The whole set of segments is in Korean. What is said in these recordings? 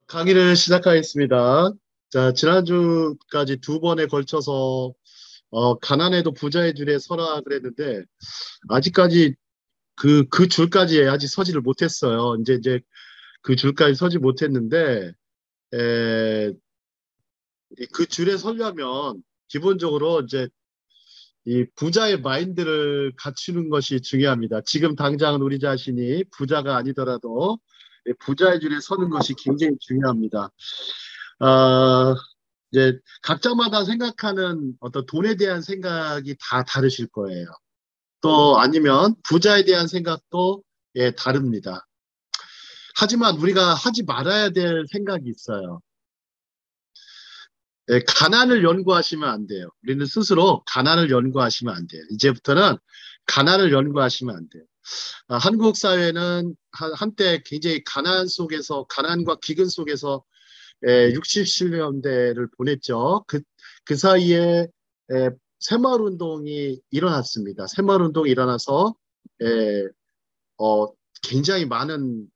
강의를 시작하겠습니다. 자, 지난주까지 두 번에 걸쳐서 가난해도 부자의 줄에 서라 그랬는데 아직까지 그 줄까지 아직 서지를 못했어요. 이제 그 줄까지 서지 못했는데 에, 그 줄에 서려면 기본적으로 이제 이 부자의 마인드를 갖추는 것이 중요합니다. 지금 당장은 우리 자신이 부자가 아니더라도 부자의 줄에 서는 것이 굉장히 중요합니다. 아, 이제 각자마다 생각하는 어떤 돈에 대한 생각이 다 다르실 거예요. 또 아니면 부자에 대한 생각도 다릅니다. 하지만 우리가 하지 말아야 될 생각이 있어요. 가난을 연구하시면 안 돼요. 우리는 스스로 가난을 연구하시면 안 돼요. 이제부터는 가난을 연구하시면 안 돼요. 한국 사회는 한때 굉장히 가난 속에서, 가난과 기근 속에서 60년대를 보냈죠. 그 사이에 새마을운동이 일어났습니다. 새마을운동이 일어나서 에, 어, 굉장히 많은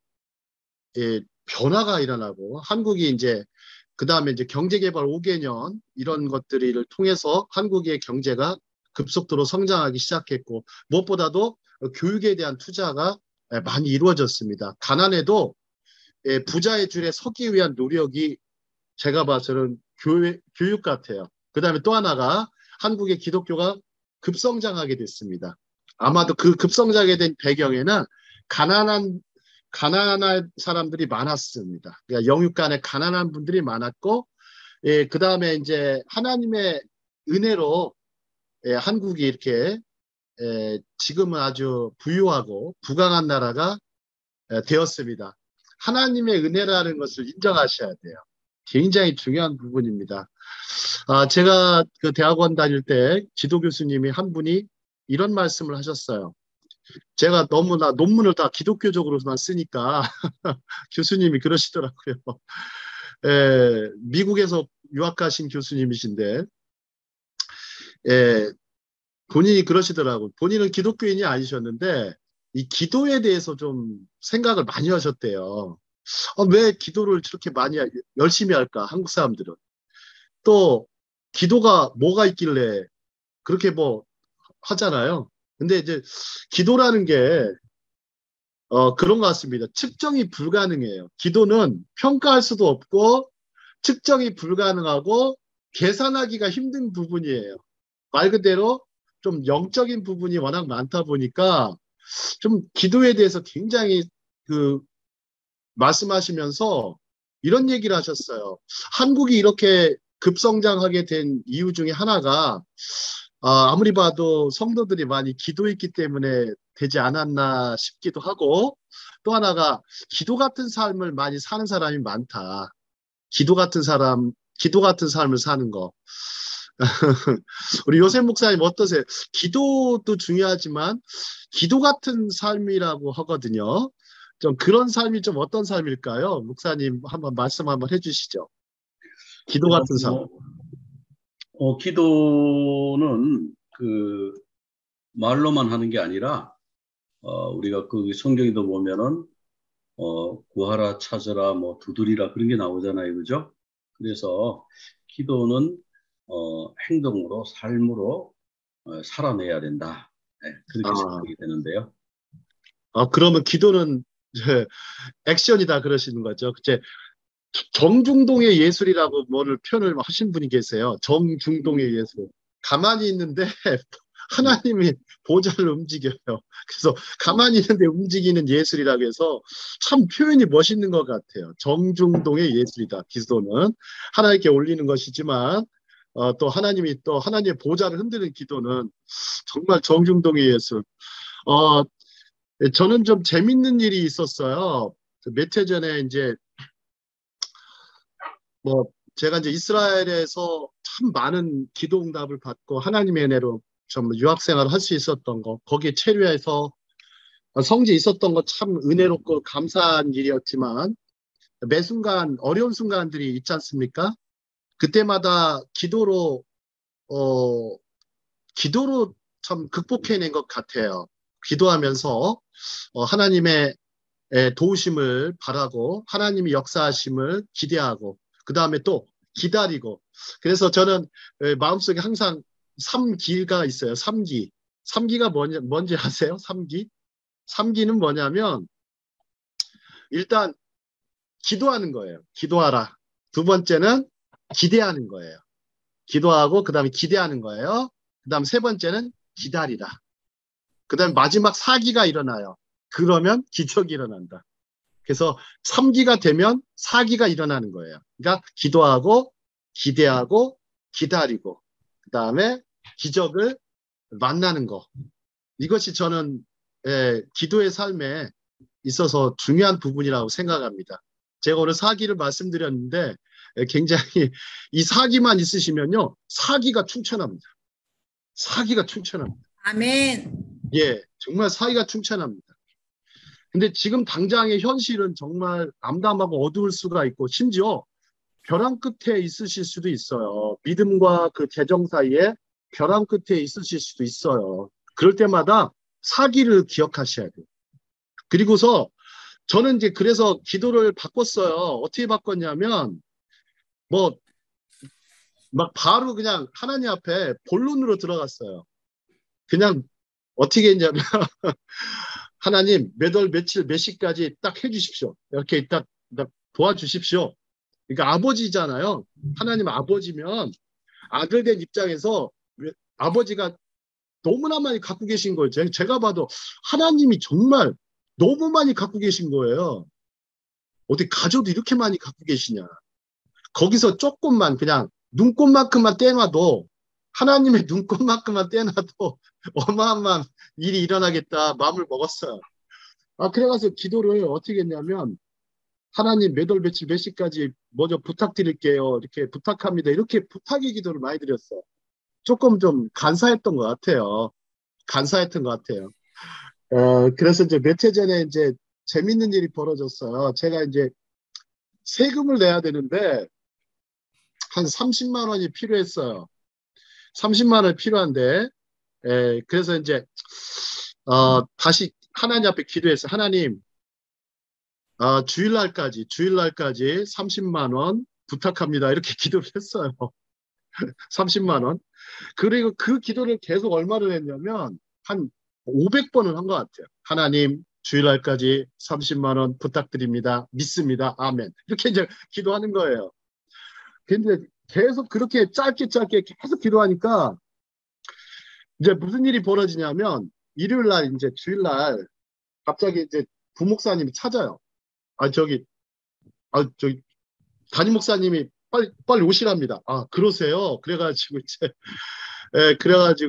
변화가 일어나고 한국이 이제 그 다음에 이제 경제개발 5개년 이런 것들을 통해서 한국의 경제가 급속도로 성장하기 시작했고 무엇보다도 교육에 대한 투자가 많이 이루어졌습니다. 가난해도 부자의 줄에 서기 위한 노력이 제가 봐서는 교육 같아요. 그 다음에 또 하나가 한국의 기독교가 급성장하게 됐습니다. 아마도 그 급성장하게 된 배경에는 가난한 가난한 사람들이 많았습니다. 그러니까 영육 간에 가난한 분들이 많았고, 그 다음에 이제 하나님의 은혜로 한국이 이렇게 지금은 아주 부유하고 부강한 나라가 되었습니다. 하나님의 은혜라는 것을 인정하셔야 돼요. 굉장히 중요한 부분입니다. 제가 그 대학원 다닐 때 지도 교수님이 한 분이 이런 말씀을 하셨어요. 제가 너무나 논문을 다 기독교적으로만 쓰니까 교수님이 그러시더라고요. 미국에서 유학하신 교수님이신데, 예, 본인이 그러시더라고요. 본인은 기독교인이 아니셨는데, 이 기도에 대해서 좀 생각을 많이 하셨대요. 왜 기도를 저렇게 열심히 할까, 한국 사람들은. 또, 기도가 뭐가 있길래 그렇게 뭐 하잖아요. 근데 이제 기도라는 게 그런 것 같습니다. 측정이 불가능해요. 기도는 평가할 수도 없고 측정이 불가능하고 계산하기가 힘든 부분이에요. 말 그대로 좀 영적인 부분이 워낙 많다 보니까 좀 기도에 대해서 굉장히 그 말씀하시면서 이런 얘기를 하셨어요. 한국이 이렇게 급성장하게 된 이유 중에 하나가 아무리 봐도 성도들이 많이 기도했기 때문에 되지 않았나 싶기도 하고 또 하나가 기도 같은 삶을 많이 사는 사람이 많다. 기도 같은 사람, 기도 같은 삶을 사는 거. 우리 요셉 목사님 어떠세요? 기도도 중요하지만 기도 같은 삶이라고 하거든요. 좀 그런 삶이 좀 어떤 삶일까요? 목사님 한번 말씀 한번 해주시죠. 기도 같은 삶. 어, 기도는 그 말로만 하는 게 아니라 우리가 그 성경에도 보면은 구하라 찾으라 뭐 두드리라 그런 게 나오잖아요, 그죠? 그래서 기도는 행동으로 삶으로 살아내야 된다. 네, 그렇게 아, 생각이 되는데요. 그러면 기도는 이제 액션이다 그러시는 거죠. 그제 정중동의 예술이라고 뭐를 표현을 하신 분이 계세요. 정중동의 예술. 가만히 있는데 네. 하나님이 보좌를 움직여요. 그래서 음, 가만히 있는데 움직이는 예술이라고 해서 참 표현이 멋있는 것 같아요. 정중동의 예술이다. 기도는 하나님께 올리는 것이지만 또 하나님이 또 하나님의 보좌를 흔드는 기도는 정말 정중동의 예술. 어, 저는 좀 재밌는 일이 있었어요. 몇 해 전에 이제 뭐 제가 이제 이스라엘에서 참 많은 기도 응답을 받고 하나님의 은혜로 좀 유학생활을 할 수 있었던 거, 거기에 체류해서 성지 있었던 거 참 은혜롭고 감사한 일이었지만 매 순간 어려운 순간들이 있지 않습니까? 그때마다 어, 기도로 참 극복해낸 것 같아요. 기도하면서 하나님의 도우심을 바라고 하나님이 역사하심을 기대하고 그 다음에 또 기다리고 그래서 저는 마음속에 항상 3기가 있어요. 3기. 3기가 뭔지 아세요? 3기? 3기는 뭐냐면 일단 기도하는 거예요. 기도하라. 두 번째는 기대하는 거예요. 기도하고 그 다음에 기대하는 거예요. 그 다음 세 번째는 기다리라. 그 다음에 마지막 4기가 일어나요. 그러면 기적이 일어난다. 그래서 3기가 되면 4기가 일어나는 거예요. 그러니까 기도하고 기대하고 기다리고 그 다음에 기적을 만나는 거. 이것이 저는 기도의 삶에 있어서 중요한 부분이라고 생각합니다. 제가 오늘 4기를 말씀드렸는데 굉장히 이 4기만 있으시면요. 4기가 충천합니다. 4기가 충천합니다. 아멘. 예, 정말 4기가 충천합니다. 근데 지금 당장의 현실은 정말 암담하고 어두울 수가 있고 심지어 벼랑 끝에 있으실 수도 있어요. 믿음과 그 재정 사이에 벼랑 끝에 있으실 수도 있어요. 그럴 때마다 4기를 기억하셔야 돼요. 그리고서 저는 이제 그래서 기도를 바꿨어요. 어떻게 바꿨냐면 뭐 막 바로 그냥 하나님 앞에 본론으로 들어갔어요. 그냥 어떻게 했냐면 하나님 몇 월 며칠 몇 시까지 딱 해주십시오. 이렇게 딱 도와주십시오. 그러니까 아버지잖아요. 하나님 아버지면 아들 된 입장에서 아버지가 너무나 많이 갖고 계신 거예요. 제가 봐도 하나님이 정말 너무 많이 갖고 계신 거예요. 어떻게 가져도 이렇게 많이 갖고 계시냐. 거기서 조금만 그냥 눈꽃만큼만 떼놔도 하나님의 눈꽃만큼만 떼놔도 어마어마한 일이 일어나겠다 마음을 먹었어요. 그래가지고 기도를 어떻게 했냐면 하나님 몇 월 며칠 몇 시까지 먼저 부탁드릴게요. 이렇게 부탁합니다. 이렇게 부탁의 기도를 많이 드렸어요. 조금 좀 간사했던 것 같아요. 간사했던 것 같아요. 그래서 이제 며칠 전에 이제 재밌는 일이 벌어졌어요. 제가 이제 세금을 내야 되는데 한 30만 원이 필요했어요. 30만 원 필요한데, 그래서 이제, 다시 하나님 앞에 기도했어요. 하나님, 주일날까지 30만 원 부탁합니다. 이렇게 기도를 했어요. 30만 원. 그리고 그 기도를 계속 얼마를 했냐면, 한 500번을 한 것 같아요. 하나님, 주일날까지 30만 원 부탁드립니다. 믿습니다. 아멘. 이렇게 이제 기도하는 거예요. 근데 계속 그렇게 짧게 계속 기도하니까 이제 무슨 일이 벌어지냐면 일요일 날 이제 주일 날 갑자기 이제 부목사님이 찾아요. 저기 담임 목사님이 빨리 오시랍니다. 그러세요. 그래가지고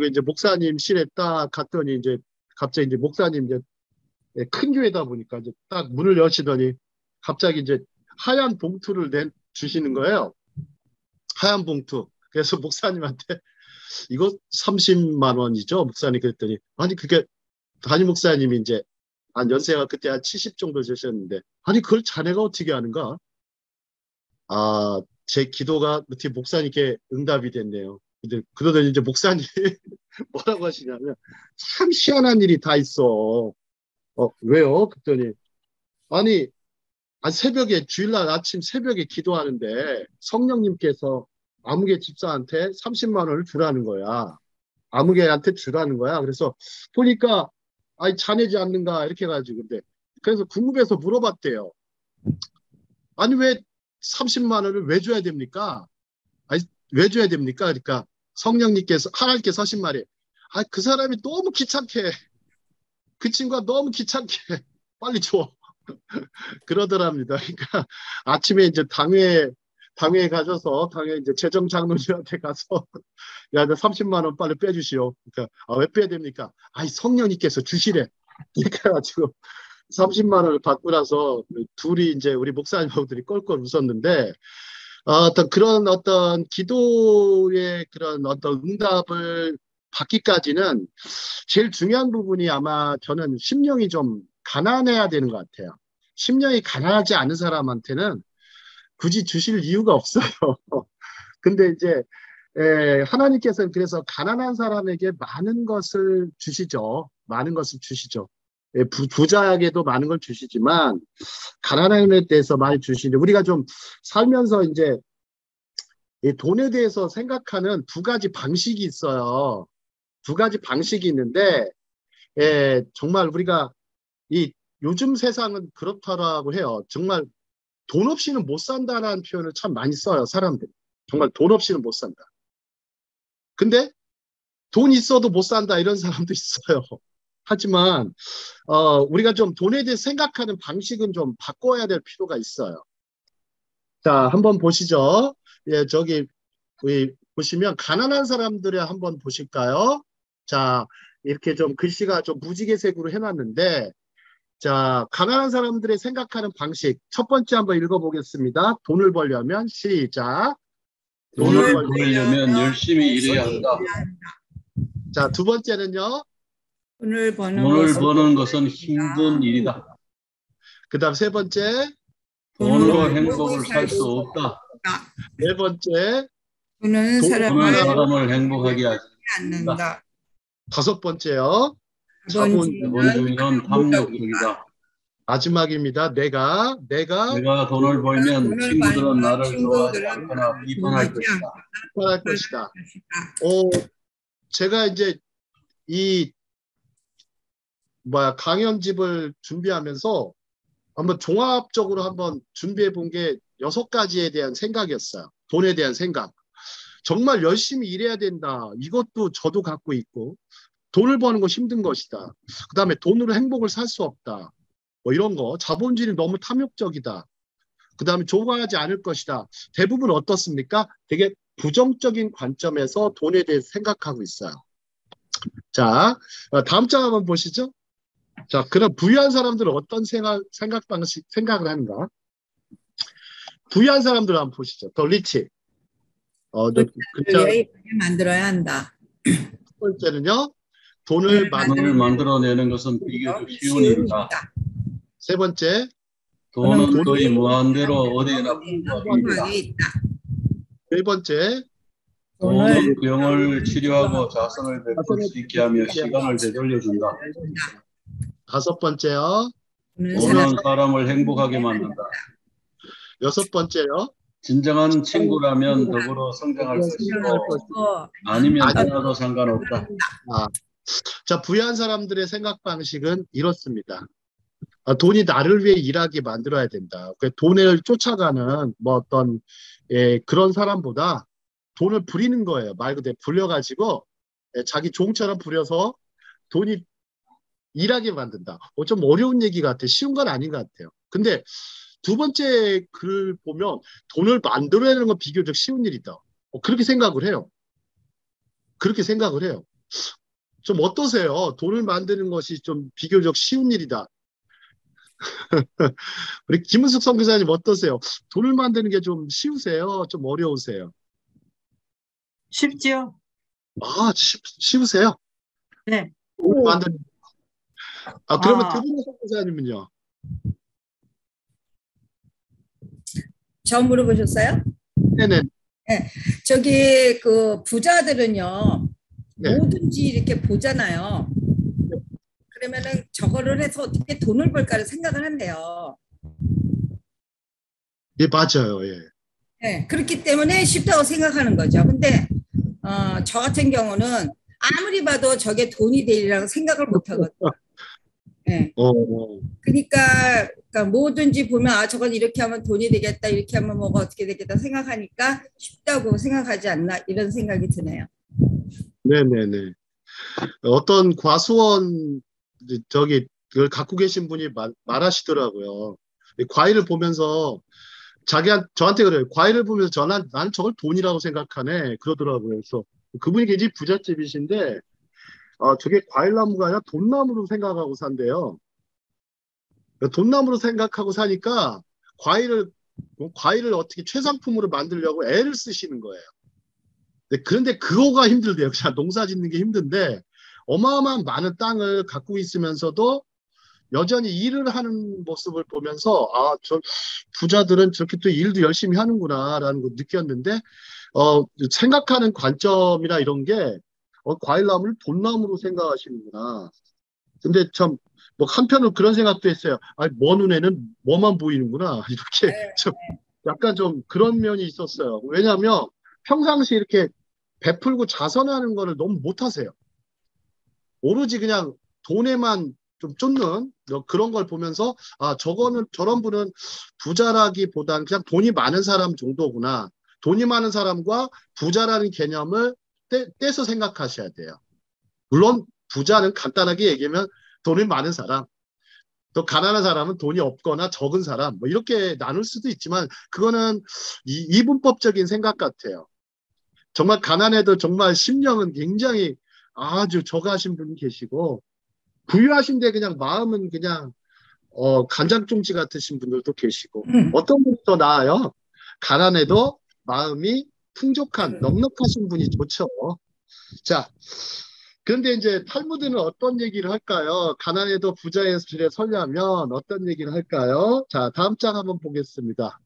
이제 목사님실에 딱 갔더니 이제 갑자기 이제 목사님 이제 큰 교회다 보니까 이제 딱 문을 여시더니 갑자기 이제 하얀 봉투를 주시는 거예요. 하얀 봉투. 그래서 목사님한테 이거 30만 원이죠? 목사님 그랬더니 아니 그게 담임 목사님이 이제 연세가 그때 한 70 정도 되셨는데 아니 그걸 자네가 어떻게 아는가? 제 기도가 어떻게 목사님께 응답이 됐네요. 근데 그러더니 이제 목사님이 뭐라고 하시냐면 참 희한한 일이 다 있어. 왜요? 그랬더니 아니 새벽에 주일날 아침 새벽에 기도하는데 성령님께서 아무개 집사한테 30만 원을 주라는 거야. 아무개한테 주라는 거야. 그래서 보니까 자네지 않는가 이렇게 해가지고 그래서 궁금해서 물어봤대요. 아니 왜 30만 원을 왜 줘야 됩니까? 왜 줘야 됩니까? 그러니까 성령님께서 하나님께서 하신 말이 그 사람이 너무 귀찮게 그 친구가 너무 귀찮게 빨리 줘. 그러더랍니다. 그러니까 아침에 이제 당회에 가셔서 당회 이제 재정 장로님한테 가서 야, 나 30만 원 빨리 빼주시오. 그러니까 왜 빼야 됩니까? 성령님께서 주시래. 이렇게 해가지고 30만 원을 받고 나서 둘이 이제 우리 목사님하고들이 껄껄 웃었는데 어떤 기도의 그런 어떤 응답을 받기까지는 제일 중요한 부분이 아마 저는 심령이 좀 가난해야 되는 것 같아요. 심령이 가난하지 않은 사람한테는 굳이 주실 이유가 없어요. 근데 이제 하나님께서는 그래서 가난한 사람에게 많은 것을 주시죠. 많은 것을 주시죠. 부자에게도 많은 걸 주시지만 가난한 에 대해서 많이 주시는데 우리가 좀 살면서 이제 이 돈에 대해서 생각하는 두 가지 방식이 있어요. 두 가지 방식이 있는데 정말 우리가 이 요즘 세상은 그렇다라고 해요. 정말 돈 없이는 못 산다라는 표현을 참 많이 써요, 사람들이. 정말 돈 없이는 못 산다. 근데 돈 있어도 못 산다 이런 사람도 있어요. 하지만 우리가 좀 돈에 대해 생각하는 방식은 좀 바꿔야 될 필요가 있어요. 자, 한번 보시죠. 예, 저기 보시면 가난한 사람들을 한번 보실까요? 자, 이렇게 좀 글씨가 좀 무지개색으로 해놨는데 자, 가난한 사람들의 생각하는 방식. 첫 번째 한번 읽어보겠습니다. 돈을 벌려면 시작. 돈을 벌려면 열심히 일해야 한다. 자, 두 번째는요. 돈을 버는 것은 힘든 일이다. 그 다음 세 번째. 돈으로 행복을 살 수 없다. 네 번째. 돈은 사람을 행복하게 하지 않는다. 다섯 번째요. 자본주의는 탐욕적이다. 마지막입니다. 내가 돈을 벌면 친구들은 나를 좋아하지 않거나 비판할 것이다. 제가 이제 이 강연집을 준비하면서 한번 종합적으로 한번 준비해 본 게 6가지에 대한 생각이었어요. 돈에 대한 생각. 정말 열심히 일해야 된다. 이것도 저도 갖고 있고 돈을 버는 거 힘든 것이다. 그 다음에 돈으로 행복을 살 수 없다. 뭐 이런 거. 자본주의는 너무 탐욕적이다. 그 다음에 좋아하지 않을 것이다. 대부분 어떻습니까? 되게 부정적인 관점에서 돈에 대해서 생각하고 있어요. 자, 다음 장 한번 보시죠. 자, 그럼 부유한 사람들은 어떤 생각을 하는가? 부유한 사람들 한번 보시죠. 더 리치. 만들어야 한다. 첫 번째는요. 돈을 만들어내는 것은 비교적 쉬운 일이다. 세 번째. 돈은 거의 무한대로 어디에나 풍부하다. 네 번째. 돈은 병을 치료하고 자선을 베풀 수 있게 하며 시간을 되돌려준다. 다섯 번째요. 돈은 사람을 행복하게 만든다. 여섯 번째요. 진정한 친구라면 더불어 성장할 것이고 아니면 떠나도 상관없다. 자, 부유한 사람들의 생각 방식은 이렇습니다. 돈이 나를 위해 일하게 만들어야 된다. 돈을 쫓아가는 어떤 그런 사람보다 돈을 부리는 거예요. 말 그대로 불려가지고 자기 종처럼 부려서 돈이 일하게 만든다. 좀 어려운 얘기 같아요. 쉬운 건 아닌 것 같아요. 근데 두 번째 글을 보면 돈을 만들어내는 건 비교적 쉬운 일이다. 그렇게 생각을 해요. 그렇게 생각을 해요. 좀 어떠세요? 돈을 만드는 것이 좀 비교적 쉬운 일이다. 우리 김은숙 선교사님 어떠세요? 돈을 만드는 게 좀 쉬우세요? 좀 어려우세요? 쉽지요. 쉬우세요? 네. 만드는. 그러면 김은숙 선교사님은요? 처음 물어보셨어요? 네네. 네. 저기 그 부자들은요. 네. 뭐든지 이렇게 보잖아요. 그러면은 저거를 해서 어떻게 돈을 벌까를 생각을 한대요. 예, 맞아요. 예. 네, 그렇기 때문에 쉽다고 생각하는 거죠. 근데 저 같은 경우는 아무리 봐도 저게 돈이 되리라고 생각을 못 하거든요. 네. 그러니까 뭐든지 보면 저건 이렇게 하면 돈이 되겠다, 이렇게 하면 뭐가 어떻게 되겠다 생각하니까 쉽다고 생각하지 않나 이런 생각이 드네요. 네네네. 어떤 과수원 그걸 갖고 계신 분이 말하시더라고요. 과일을 보면서 저한테 그래요. 과일을 보면서 나는 저걸 돈이라고 생각하네. 그러더라고요. 그래서 그분이 굉장히 부잣집이신데 저게 과일나무가 아니라 돈나무로 생각하고 산대요. 돈나무로 생각하고 사니까 과일을 어떻게 최상품으로 만들려고 애를 쓰시는 거예요. 그런데 그거가 힘들대요. 그냥 농사 짓는 게 힘든데 어마어마한 많은 땅을 갖고 있으면서도 여전히 일을 하는 모습을 보면서 저 부자들은 저렇게 또 일도 열심히 하는구나라는 걸 느꼈는데 생각하는 관점이나 이런 게 과일나무를 돈나무로 생각하시는구나. 근데 참 뭐 한편으로 그런 생각도 했어요. 아, 먼 눈에는 뭐만 보이는구나. 이렇게 좀 약간 좀 그런 면이 있었어요. 왜냐하면 평상시 이렇게 베풀고 자선하는 거를 너무 못하세요. 오로지 그냥 돈에만 좀 쫓는 그런 걸 보면서 아, 저런 분은 부자라기보단 그냥 돈이 많은 사람 정도구나. 돈이 많은 사람과 부자라는 개념을 떼서 생각하셔야 돼요. 물론 부자는 간단하게 얘기하면 돈이 많은 사람, 또 가난한 사람은 돈이 없거나 적은 사람, 뭐 이렇게 나눌 수도 있지만 그거는 이분법적인 생각 같아요. 정말 가난해도 정말 심령은 굉장히 아주 저가하신 분이 계시고 부유하신데 그냥 마음은 그냥 간장종지 같으신 분들도 계시고 어떤 분이 더 나아요? 가난해도 마음이 풍족한 넉넉하신 분이 좋죠. 자, 그런데 이제 탈무드는 어떤 얘기를 할까요? 가난해도 부자의 길에 서려면 어떤 얘기를 할까요? 자, 다음 장 한번 보겠습니다.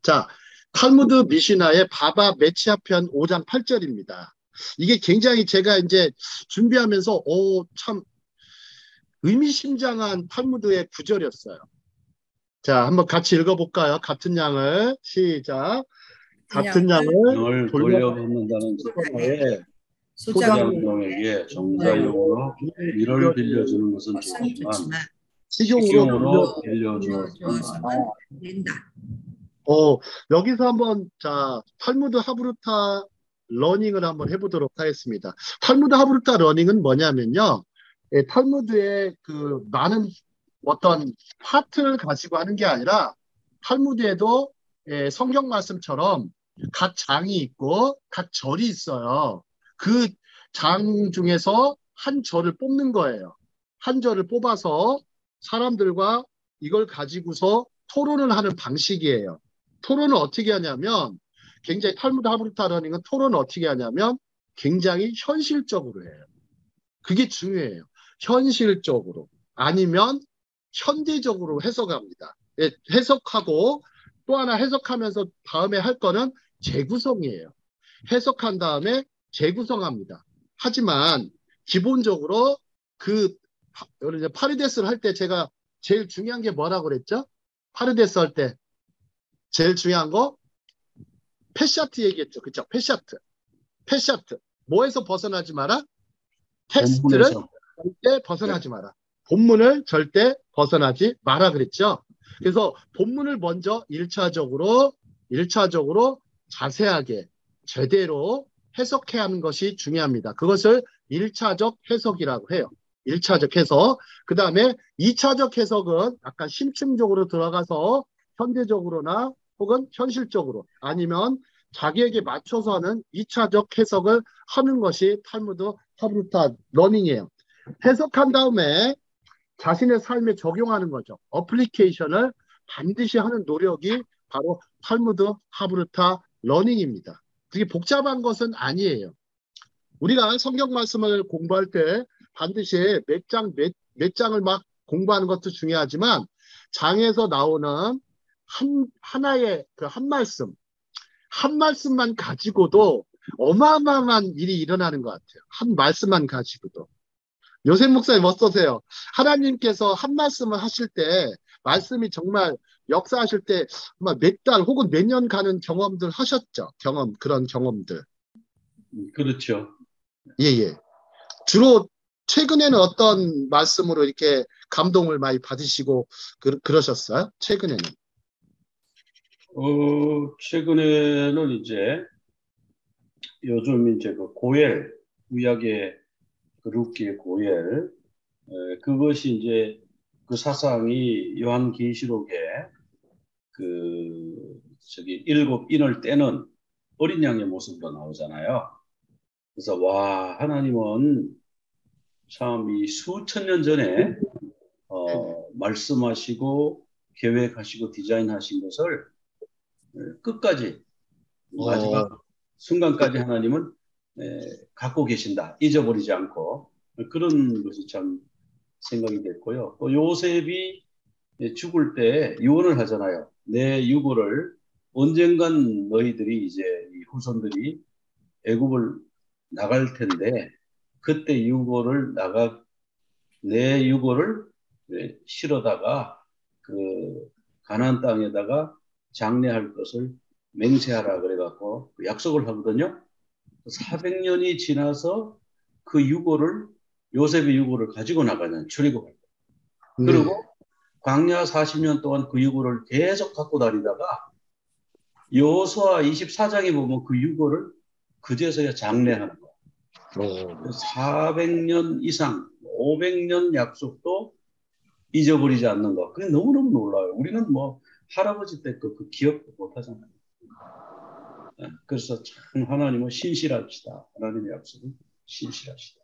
자, 탈무드 미시나의 바바 메치아 편 5장 8절입니다. 이게 굉장히 제가 이제 준비하면서 참 의미심장한 탈무드의 구절이었어요. 자, 한번 같이 읽어볼까요? 같은 양을 시작. 같은 양을 돌려받는다는 소자의 소장용에게 정자용으로 미를 빌려주는 것은 좋지만 식용으로 빌려주어서는 된다. 여기서 한번 자 탈무드 하브루타 러닝을 한번 해보도록 하겠습니다. 탈무드 하브루타 러닝은 뭐냐면요, 탈무드의 그 많은 어떤 파트를 가지고 하는 게 아니라 탈무드에도 성경 말씀처럼 각 장이 있고 각 절이 있어요. 그 장 중에서 한 절을 뽑는 거예요. 한 절을 뽑아서 사람들과 이걸 가지고서 토론을 하는 방식이에요. 토론을 어떻게 하냐면 굉장히 탈무드 하브루타 러닝은 토론을 어떻게 하냐면 굉장히 현실적으로 해요. 그게 중요해요. 현실적으로 아니면 현대적으로 해석합니다. 해석하고 또 하나 해석하면서 다음에 할 거는 재구성이에요. 해석한 다음에 재구성합니다. 하지만 기본적으로 그 파리데스를 할 때 제가 제일 중요한 게 뭐라고 그랬죠? 파리데스 할 때 제일 중요한 거 패샤트 얘기했죠. 그쵸? 패샤트. 뭐에서 벗어나지 마라? 텍스트를 절대 벗어나지 마라. 본문을 절대 벗어나지 마라 그랬죠. 그래서 본문을 먼저 1차적으로 자세하게 제대로 해석해야 하는 것이 중요합니다. 그것을 1차적 해석이라고 해요. 1차적 해석. 그 다음에 2차적 해석은 약간 심층적으로 들어가서 현대적으로나 혹은 현실적으로 아니면 자기에게 맞춰서 하는 2차적 해석을 하는 것이 탈무드 하브루타 러닝이에요. 해석한 다음에 자신의 삶에 적용하는 거죠. 어플리케이션을 반드시 하는 노력이 바로 탈무드 하브루타 러닝입니다. 그게 복잡한 것은 아니에요. 우리가 성경 말씀을 공부할 때 반드시 몇 장을 막 공부하는 것도 중요하지만 장에서 나오는 하나의 그 한 말씀만 가지고도 어마어마한 일이 일어나는 것 같아요. 한 말씀만 가지고도. 요셉 목사님 어떠세요? 하나님께서 한 말씀을 하실 때 말씀이 정말 역사하실 때 몇 달 혹은 몇 년 가는 경험들 하셨죠? 그런 경험들. 그렇죠. 예. 주로 최근에는 어떤 말씀으로 이렇게 감동을 많이 받으시고 그러셨어요? 최근에는? 최근에는 이제 요즘 이제 그 고엘, 구약의 그 룻기의 고엘, 그것이 이제 그 사상이 요한계시록에 그 일곱 인을 떼는 어린 양의 모습으로 나오잖아요. 그래서 와, 하나님은 참 이 수천 년 전에 말씀하시고 계획하시고 디자인하신 것을 끝까지 마지막 순간까지 하나님은 갖고 계신다. 잊어버리지 않고 그런 것이 참 생각이 됐고요. 또 요셉이 죽을 때 유언을 하잖아요. 내 유고를 언젠간 너희들이 이제 이 후손들이 애굽을 나갈 텐데 그때 내 유고를 실어다가 그 가나안 땅에다가 장례할 것을 맹세하라 그래갖고 약속을 하거든요. 400년이 지나서 그 요셉의 유고를 가지고 나가는 출애굽을. 그리고 광야 40년 동안 그 유고를 계속 갖고 다니다가 여호수아 24장에 보면 그 유고를 그제서야 장례하는 거예요. 400년 이상, 500년 약속도 잊어버리지 않는 거. 그게 너무너무 놀라워요. 우리는 뭐 할아버지 때 그 기억도 못 하잖아요. 그래서 참 하나님은 신실하시다. 하나님의 약속은 신실하시다.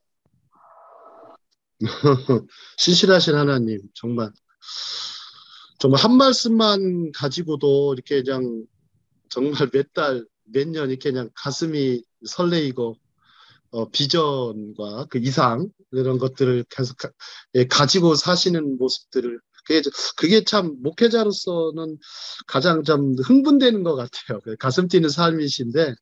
신실하신 하나님, 정말 한 말씀만 가지고도 이렇게 그냥 정말 몇 달, 몇 년 이렇게 그냥 가슴이 설레이고 비전과 그 이상 이런 것들을 계속 가지고 사시는 모습들을 그게 참 목회자로서는 가장 좀 흥분되는 것 같아요. 가슴 뛰는 삶이신데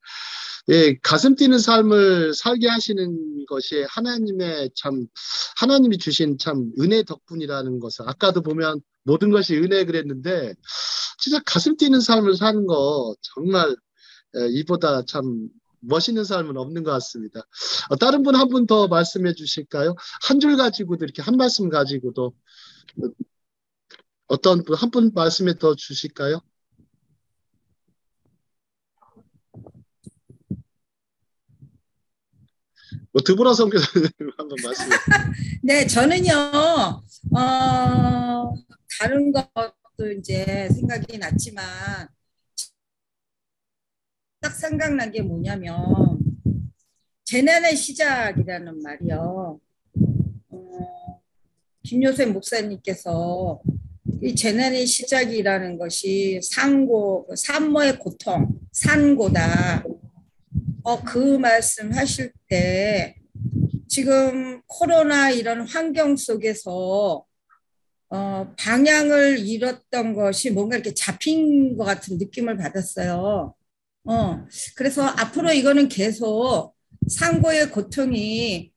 가슴 뛰는 삶을 살게 하시는 것이 하나님이 주신 참 은혜 덕분이라는 것을 아까도 보면 모든 것이 은혜 그랬는데 진짜 가슴 뛰는 삶을 사는 거 정말 이보다 참 멋있는 삶은 없는 것 같습니다. 다른 분 한 분 더 말씀해 주실까요? 한 줄 가지고도 이렇게 한 말씀 가지고도 어떤 분 한 분 말씀해 더 주실까요? 드보라 선교사님 한번 말씀해 주세요. 네, 저는요, 다른 것도 이제 생각이 났지만, 딱 생각난 게 뭐냐면, 재난의 시작이라는 말이요. 김요셉 목사님께서 이 재난의 시작이라는 것이 산모의 고통, 산고다. 그 말씀 하실 때 지금 코로나 이런 환경 속에서 방향을 잃었던 것이 뭔가 이렇게 잡힌 것 같은 느낌을 받았어요. 그래서 앞으로 이거는 계속 산고의 고통이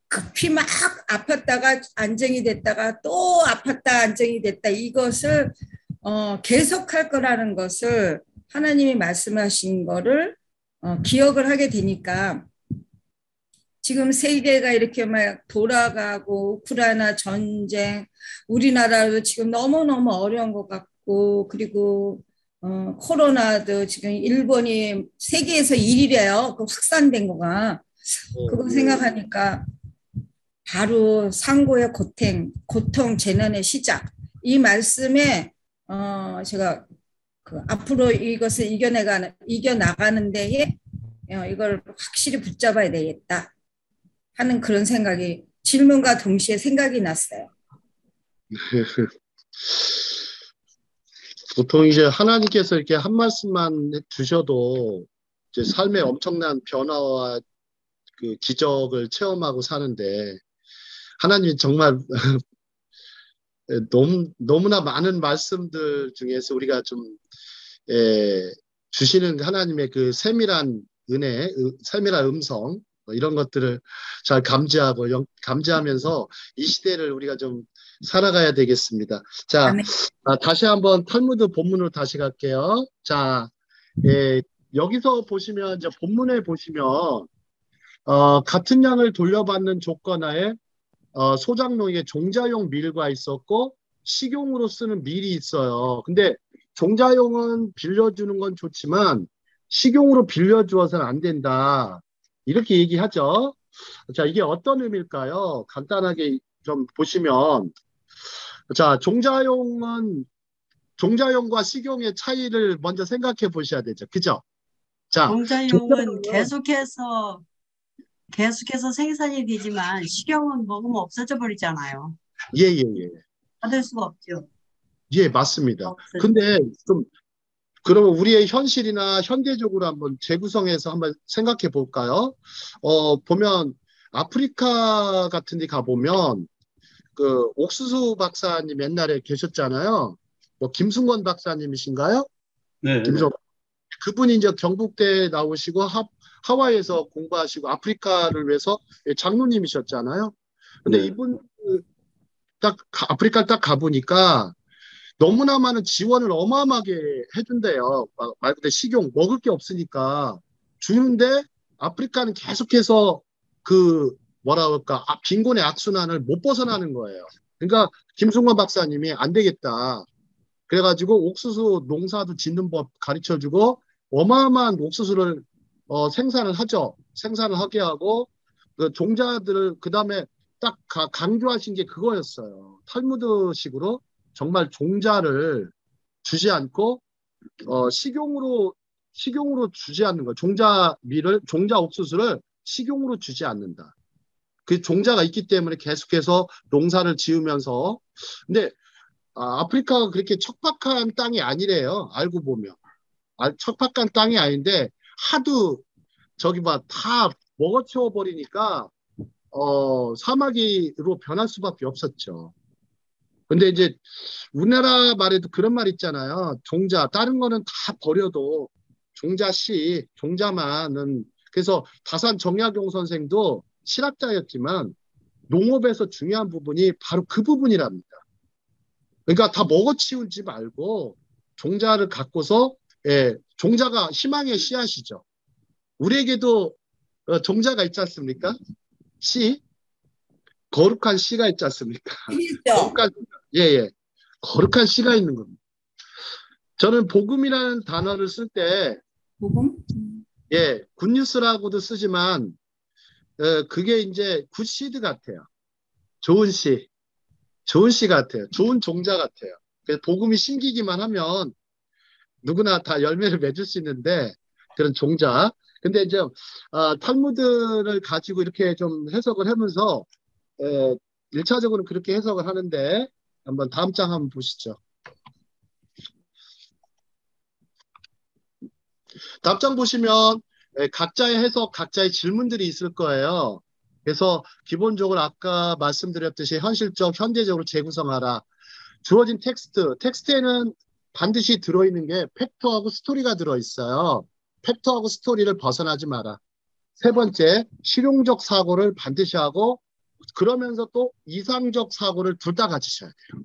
급히 막 아팠다가 안정이 됐다가 또 아팠다 안정이 됐다 이것을 계속할 거라는 것을 하나님이 말씀하신 거를 기억을 하게 되니까 지금 세계가 이렇게 막 돌아가고 우크라이나 전쟁, 우리나라도 지금 너무너무 어려운 것 같고 그리고 코로나도 지금 일본이 세계에서 1위래요. 그 확산된 거가. 그거 생각하니까 바로 상고의 고통 재난의 시작. 이 말씀에 제가 앞으로 이것을 이겨나가는 데에 이걸 확실히 붙잡아야 되겠다 하는 그런 생각이 질문과 동시에 생각이 났어요. 보통 이제 하나님께서 이렇게 한 말씀만 주셔도 이제 삶의 엄청난 변화와 그 기적을 체험하고 사는데 하나님이 정말 너무나 많은 말씀들 중에서 우리가 좀 주시는 하나님의 그 세밀한 은혜, 세밀한 음성 이런 것들을 잘 감지하면서 이 시대를 우리가 좀 살아가야 되겠습니다. 자, 다시 한번 탈무드 본문으로 다시 갈게요. 자, 여기서 보시면 이제 본문에 보시면 같은 양을 돌려받는 조건하에 소작농에게 종자용 밀과 있었고 식용으로 쓰는 밀이 있어요. 근데 종자용은 빌려주는 건 좋지만 식용으로 빌려주어서는 안 된다. 이렇게 얘기하죠. 자, 이게 어떤 의미일까요? 간단하게 좀 보시면 자, 종자용과 식용의 차이를 먼저 생각해 보셔야 되죠. 그죠? 자, 종자용은 계속해서 생산이 되지만 식용은 먹으면 없어져 버리잖아요. 예. 받을 수가 없죠. 예, 맞습니다. 근데 좀 그러면 우리의 현실이나 현대적으로 한번 재구성해서 한번 생각해 볼까요? 보면 아프리카 같은 데 가보면 그 옥수수 박사님 옛날에 계셨잖아요. 뭐 김승권 박사님이신가요? 네. 그분이 이제 경북대에 나오시고 하와이에서 공부하시고 아프리카를 위해서 장로님이셨잖아요. 근데 네. 이분 딱 아프리카를 딱 가보니까 너무나 많은 지원을 어마어마하게 해준대요. 말 그대로 식용 먹을 게 없으니까 주는데 아프리카는 계속해서 그 뭐라 그럴까 빈곤의 악순환을 못 벗어나는 거예요. 그러니까 김승관 박사님이 안 되겠다. 그래가지고 옥수수 농사도 짓는 법 가르쳐주고 어마어마한 옥수수를 생산을 하죠. 생산을 하게 하고 그 종자들을 그 다음에 딱 강조하신 게 그거였어요. 탈무드식으로 정말 종자를 주지 않고 식용으로 주지 않는 거. 종자 옥수수를 식용으로 주지 않는다. 그 종자가 있기 때문에 계속해서 농사를 지으면서 근데 아프리카가 그렇게 척박한 땅이 아니래요. 알고 보면 척박한 땅이 아닌데 하도 저기 다 먹어치워 버리니까 사마귀로 변할 수밖에 없었죠. 근데 이제 우리나라 말에도 그런 말 있잖아요. 종자 다른 거는 다 버려도 종자만은 그래서 다산 정약용 선생도 실학자였지만 농업에서 중요한 부분이 바로 그 부분이랍니다. 그러니까 다 먹어치우지 말고 종자를 갖고서 종자가 희망의 씨앗이죠. 우리에게도 종자가 있지 않습니까? 씨, 거룩한 씨가 있지 않습니까? 거룩한 거룩한 씨가 있는 겁니다. 저는 복음이라는 단어를 쓸 때 복음? 굿뉴스라고도 쓰지만 그게 이제 굿시드 같아요. 좋은 씨 같아요. 좋은 종자 같아요. 그래서 복음이 심기기만 하면 누구나 다 열매를 맺을 수 있는데 그런 종자. 근데 이제 탈무드를 가지고 이렇게 좀 해석을 하면서 1차적으로 그렇게 해석을 하는데 한번 다음 장 한번 보시죠. 다음 장 보시면 각자의 해석, 각자의 질문들이 있을 거예요. 그래서 기본적으로 아까 말씀드렸듯이 현실적, 현대적으로 재구성하라. 주어진 텍스트에는 반드시 들어있는 게 팩트하고 스토리가 들어있어요. 팩트하고 스토리를 벗어나지 마라. 세 번째, 실용적 사고를 반드시 하고 그러면서 또 이상적 사고를 둘 다 가지셔야 돼요.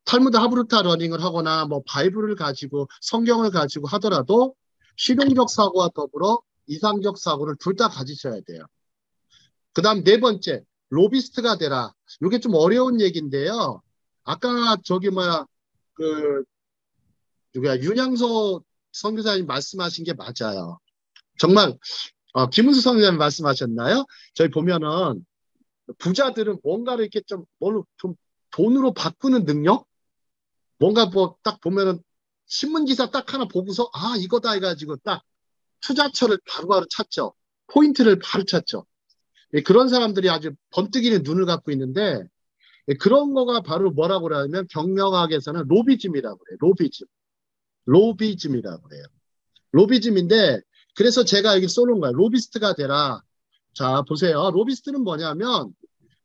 탈무드 하브루타 러닝을 하거나 뭐 바이블을 가지고 성경을 가지고 하더라도 실용적 사고와 더불어 이상적 사고를 둘 다 가지셔야 돼요. 그 다음 네 번째, 로비스트가 되라. 이게 좀 어려운 얘기인데요. 아까 윤양서 선교사님 말씀하신 게 맞아요. 정말 김은수 선교사님 말씀하셨나요? 저희 보면은 부자들은 뭔가를 이렇게 좀 돈으로 바꾸는 능력? 뭔가 딱 보면은 신문기사 딱 하나 보고서 이거다 해가지고 딱 투자처를 바로바로 찾죠. 포인트를 바로 찾죠. 그런 사람들이 아주 번뜩이는 눈을 갖고 있는데 그런 거가 바로 뭐라고 하냐면 경영학에서는 로비즘이라고 그래요. 로비즘이라고 그래요. 로비즘인데 그래서 제가 여기 써놓은 거예요. 로비스트가 되라. 자 보세요. 로비스트는 뭐냐면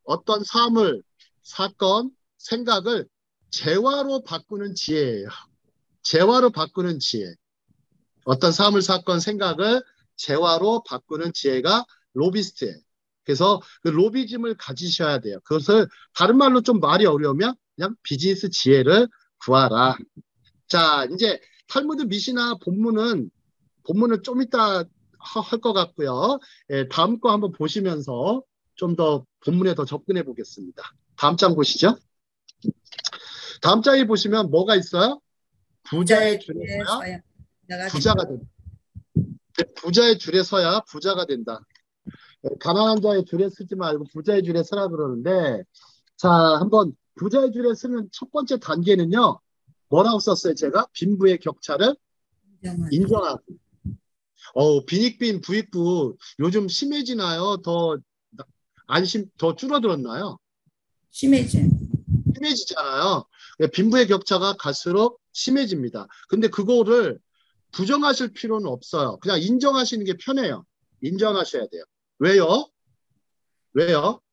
어떤 사물, 사건, 생각을 재화로 바꾸는 지혜예요. 재화로 바꾸는 지혜. 어떤 사물, 사건, 생각을 재화로 바꾸는 지혜가 로비스트예요. 그래서 그 로비즘을 가지셔야 돼요. 그것을 다른 말로 좀 말이 어려우면 그냥 비즈니스 지혜를 구하라. 자, 이제 탈무드 미시나 본문은 좀 이따 할 것 같고요. 다음 거 한번 보시면서 좀 더 본문에 더 접근해 보겠습니다. 다음 장 보시죠. 다음 장에 보시면 뭐가 있어요? 부자의 줄에 서야 부자가 된다. 부자의 줄에 서야 부자가 된다. 가난한 자의 줄에 서지 말고 부자의 줄에 서라 그러는데 자 한번 부자의 줄에 서는 첫 번째 단계는요. 뭐라고 썼어요? 제가 빈부의 격차를 인정하고 빈익빈 부익부 요즘 심해지나요? 더 줄어들었나요? 심해지잖아요. 빈부의 격차가 갈수록 심해집니다. 근데 그거를 부정하실 필요는 없어요. 그냥 인정하시는 게 편해요. 인정하셔야 돼요. 왜요?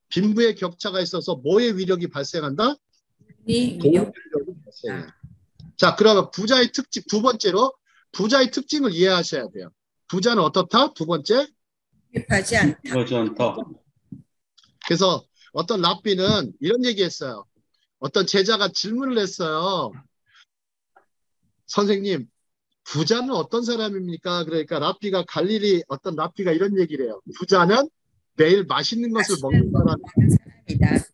빈부의 격차가 있어서 뭐의 위력이 발생한다? 동일력이 발생해요. 자, 그러면 부자의 특징, 두 번째로 부자의 특징을 이해하셔야 돼요. 부자는 어떻다? 두 번째. 급하지 않다. 그렇지 않다. 그래서 어떤 랍비는 이런 얘기했어요. 어떤 제자가 질문을 했어요. 선생님, 부자는 어떤 사람입니까? 그러니까 랍비가 갈릴리 어떤 랍비가 이런 얘기를 해요. 부자는 매일 맛있는 것을 먹는 사람이다.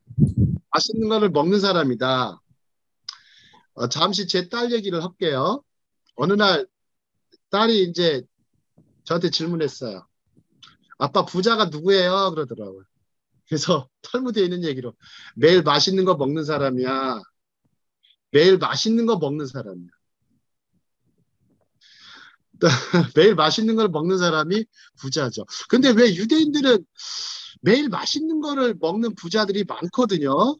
맛있는 것을 먹는 사람이다. 잠시 제 딸 얘기를 할게요. 어느 날 딸이 이제 저한테 질문했어요. 아빠 부자가 누구예요? 그러더라고요. 그래서 탈무드에 있는 얘기로 매일 맛있는 거 먹는 사람이야. 매일 맛있는 거 먹는 사람이야. 매일 맛있는 걸 먹는 사람이 부자죠. 근데 왜 유대인들은 매일 맛있는 거를 먹는 부자들이 많거든요.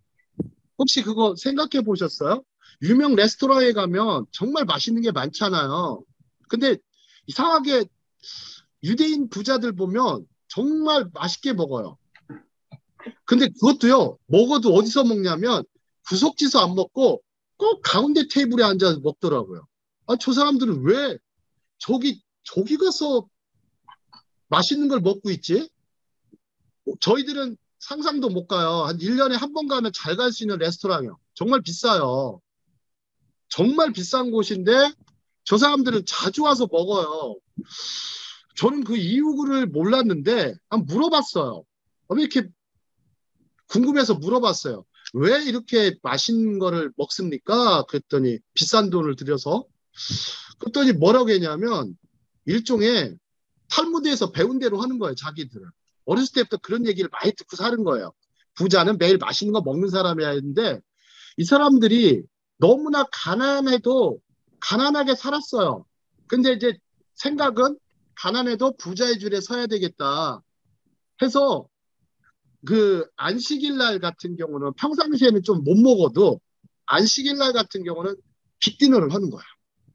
혹시 그거 생각해 보셨어요? 유명 레스토랑에 가면 정말 맛있는 게 많잖아요. 근데 이상하게 유대인 부자들 보면 정말 맛있게 먹어요. 근데 그것도요, 먹어도 어디서 먹냐면 구석지서 안 먹고 꼭 가운데 테이블에 앉아서 먹더라고요. 아, 저 사람들은 왜 저기 가서 맛있는 걸 먹고 있지? 저희들은 상상도 못 가요. 한 1년에 한 번 가면 잘 갈 수 있는 레스토랑이요. 정말 비싸요. 정말 비싼 곳인데 저 사람들은 자주 와서 먹어요. 저는 그 이유를 몰랐는데 한번 물어봤어요. 왜 이렇게 궁금해서 물어봤어요. 왜 이렇게 맛있는 거를 먹습니까? 그랬더니 비싼 돈을 들여서. 그랬더니 뭐라고 했냐면 일종의 탈무드에서 배운 대로 하는 거예요. 자기들은. 어렸을 때부터 그런 얘기를 많이 듣고 사는 거예요. 부자는 매일 맛있는 거 먹는 사람이야 했는데 이 사람들이 너무나 가난해도 가난하게 살았어요. 근데 이제 생각은 가난해도 부자의 줄에 서야 되겠다 해서 그 안식일 날 같은 경우는 평상시에는 좀 못 먹어도 안식일 날 같은 경우는 빅디너를 하는 거야.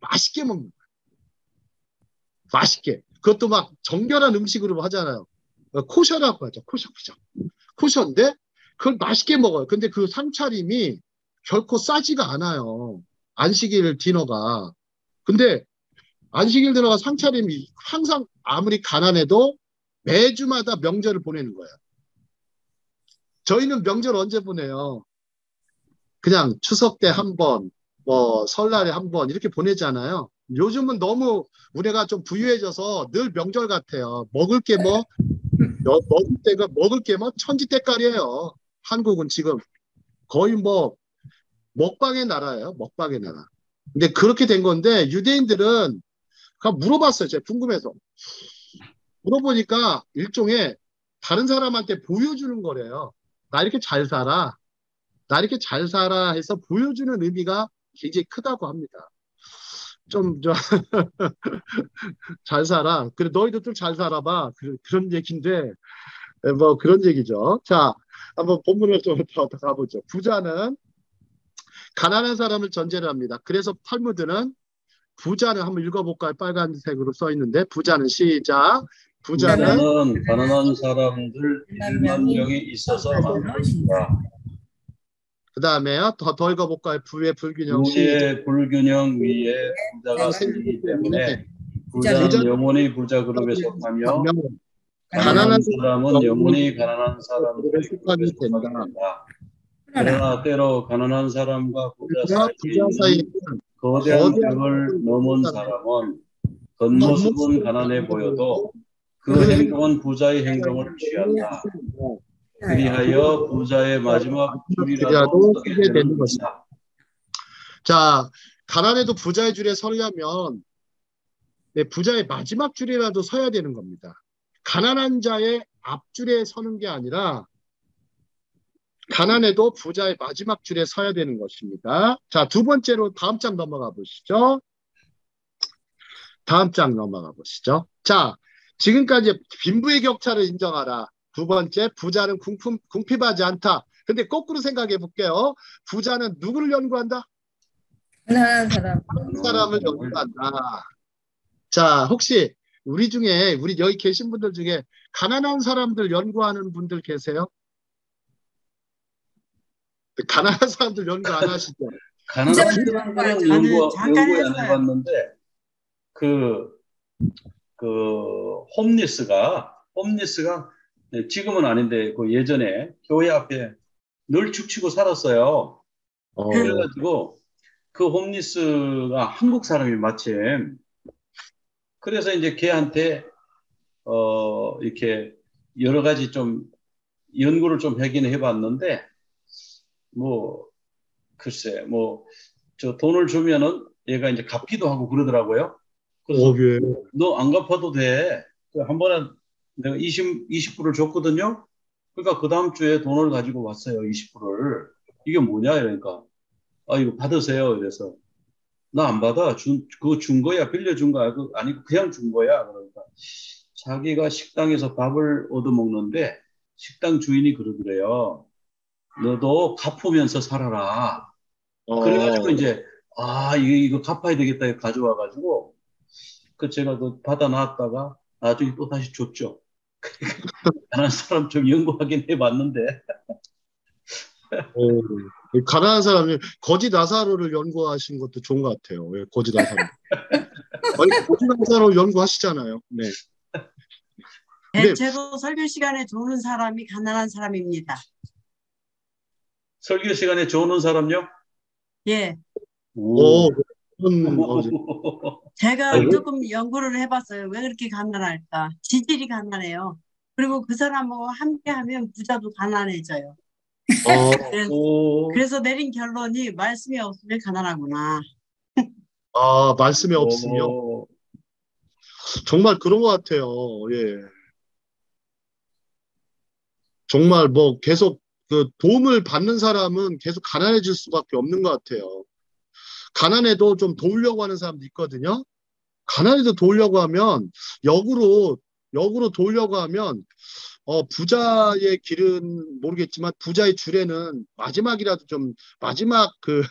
맛있게 먹는 거야. 맛있게. 그것도 막 정결한 음식으로 하잖아요. 코셔라고 하죠. 코셔인데 그걸 맛있게 먹어요. 근데 그 상차림이 결코 싸지가 않아요. 안식일 디너가. 근데 안식일 디너가 상차림이 항상 아무리 가난해도 매주마다 명절을 보내는 거예요. 저희는 명절 언제 보내요? 그냥 추석 때 한 번, 뭐 설날에 한 번 이렇게 보내잖아요. 요즘은 너무 우리가 좀 부유해져서 늘 명절 같아요. 먹을 게 천지때깔이에요. 한국은 지금 거의 뭐 먹방의 나라예요. 먹방의 나라. 근데 그렇게 된 건데 유대인들은 그냥 물어봤어요. 제가 궁금해서. 물어보니까 일종의 다른 사람한테 보여주는 거래요. 나 이렇게 잘 살아. 나 이렇게 잘 살아 해서 보여주는 의미가 굉장히 크다고 합니다. 잘 살아. 그래, 너희도 좀 잘 살아봐. 그런 얘기인데, 뭐 그런 얘기죠. 자, 한번 본문을 좀 더 가보죠. 부자는 가난한 사람을 전제를 합니다. 그래서 탈무드는 부자는 한번 읽어볼까요? 빨간색으로 써 있는데, 부자는 시작. 부자는 가난한 사람들 1만 명이 있어서 많습니다. 그 다음에요. 더 읽어볼까요? 부의 불균형. 부의 불균형 위에 부자가 생기기 때문에 부자는 영원히 부자 그룹에 속하며 가난한 사람은 영원히 가난한 사람들의 그룹에 속하게 된다. 그러나 때로 가난한 사람과 부자 사이에 있는 거대한 벽을 넘은 사람은 겉모습은 가난해 보여도 그 행동은 부자의 행동을 취한다. 그리하여 부자의 마지막 줄이라도 서게 되는 것이다. 자, 가난해도 부자의 줄에 서려면 부자의 마지막 줄이라도 서야 되는 겁니다. 가난한 자의 앞줄에 서는 게 아니라 가난해도 부자의 마지막 줄에 서야 되는 것입니다. 자, 두 번째로 다음 장 넘어가 보시죠. 자, 지금까지 빈부의 격차를 인정하라. 두 번째, 부자는 궁핍하지 않다. 근데 거꾸로 생각해 볼게요. 부자는 누구를 연구한다? 가난한 사람을 연구한다. 자, 혹시 우리 여기 계신 분들 중에 가난한 사람들 연구하는 분들 계세요? 가난한 사람들 연구 안 하시죠? 가난한 사람들은 연구 안 해봤는데 그 홈리스가 지금은 아닌데 그 예전에 교회 앞에 늘 축치고 살았어요. 그래가지고 그 홈리스가 한국 사람이 마침 그래서 이제 걔한테 이렇게 여러 가지 좀 연구를 좀 하긴 해봤는데 뭐 글쎄 뭐 저 돈을 주면은 얘가 이제 갚기도 하고 그러더라고요. 그래서 예. 너 안 갚아도 돼. 한 번에 내가 20불을 줬거든요. 그러니까 그 다음 주에 돈을 가지고 왔어요. 20불을. 이게 뭐냐 이러니까 아 이거 받으세요. 이래서 나 안 받아. 그거 준 거야. 빌려준 거야. 아니고 그냥 준 거야. 그러니까 자기가 식당에서 밥을 얻어먹는데 식당 주인이 그러더래요. 너도 갚으면서 살아라. 그래가지고 이제 이거 갚아야 되겠다 이거 가져와가지고 그 제가 그 받아놨다가 나중에 또 다시 줬죠. 가난한 사람 좀 연구하긴 해봤는데 가난한 사람이 거지 나사로를 연구하신 것도 좋은 것 같아요. 예, 거지 나사로. 아니 거지 나사로 연구하시잖아요. 네. 근데 대체로 설교 시간에 좋은 사람이 가난한 사람입니다. 설교 시간에 좋은 사람요? 예. 제가 조금 연구를 해봤어요. 왜 그렇게 가난할까? 지질이 가난해요. 그리고 그 사람하고 함께하면 부자도 가난해져요. 그래서 내린 결론이 말씀이 없으면 가난하구나. 말씀이 없으면 정말 그런 것 같아요. 예. 정말 뭐 계속 그 도움을 받는 사람은 계속 가난해질 수밖에 없는 것 같아요. 가난해도 좀 도우려고 하는 사람도 있거든요. 가난해도 도우려고 하면 역으로 도우려고 하면 부자의 길은 모르겠지만 부자의 줄에는 마지막이라도 좀 마지막 그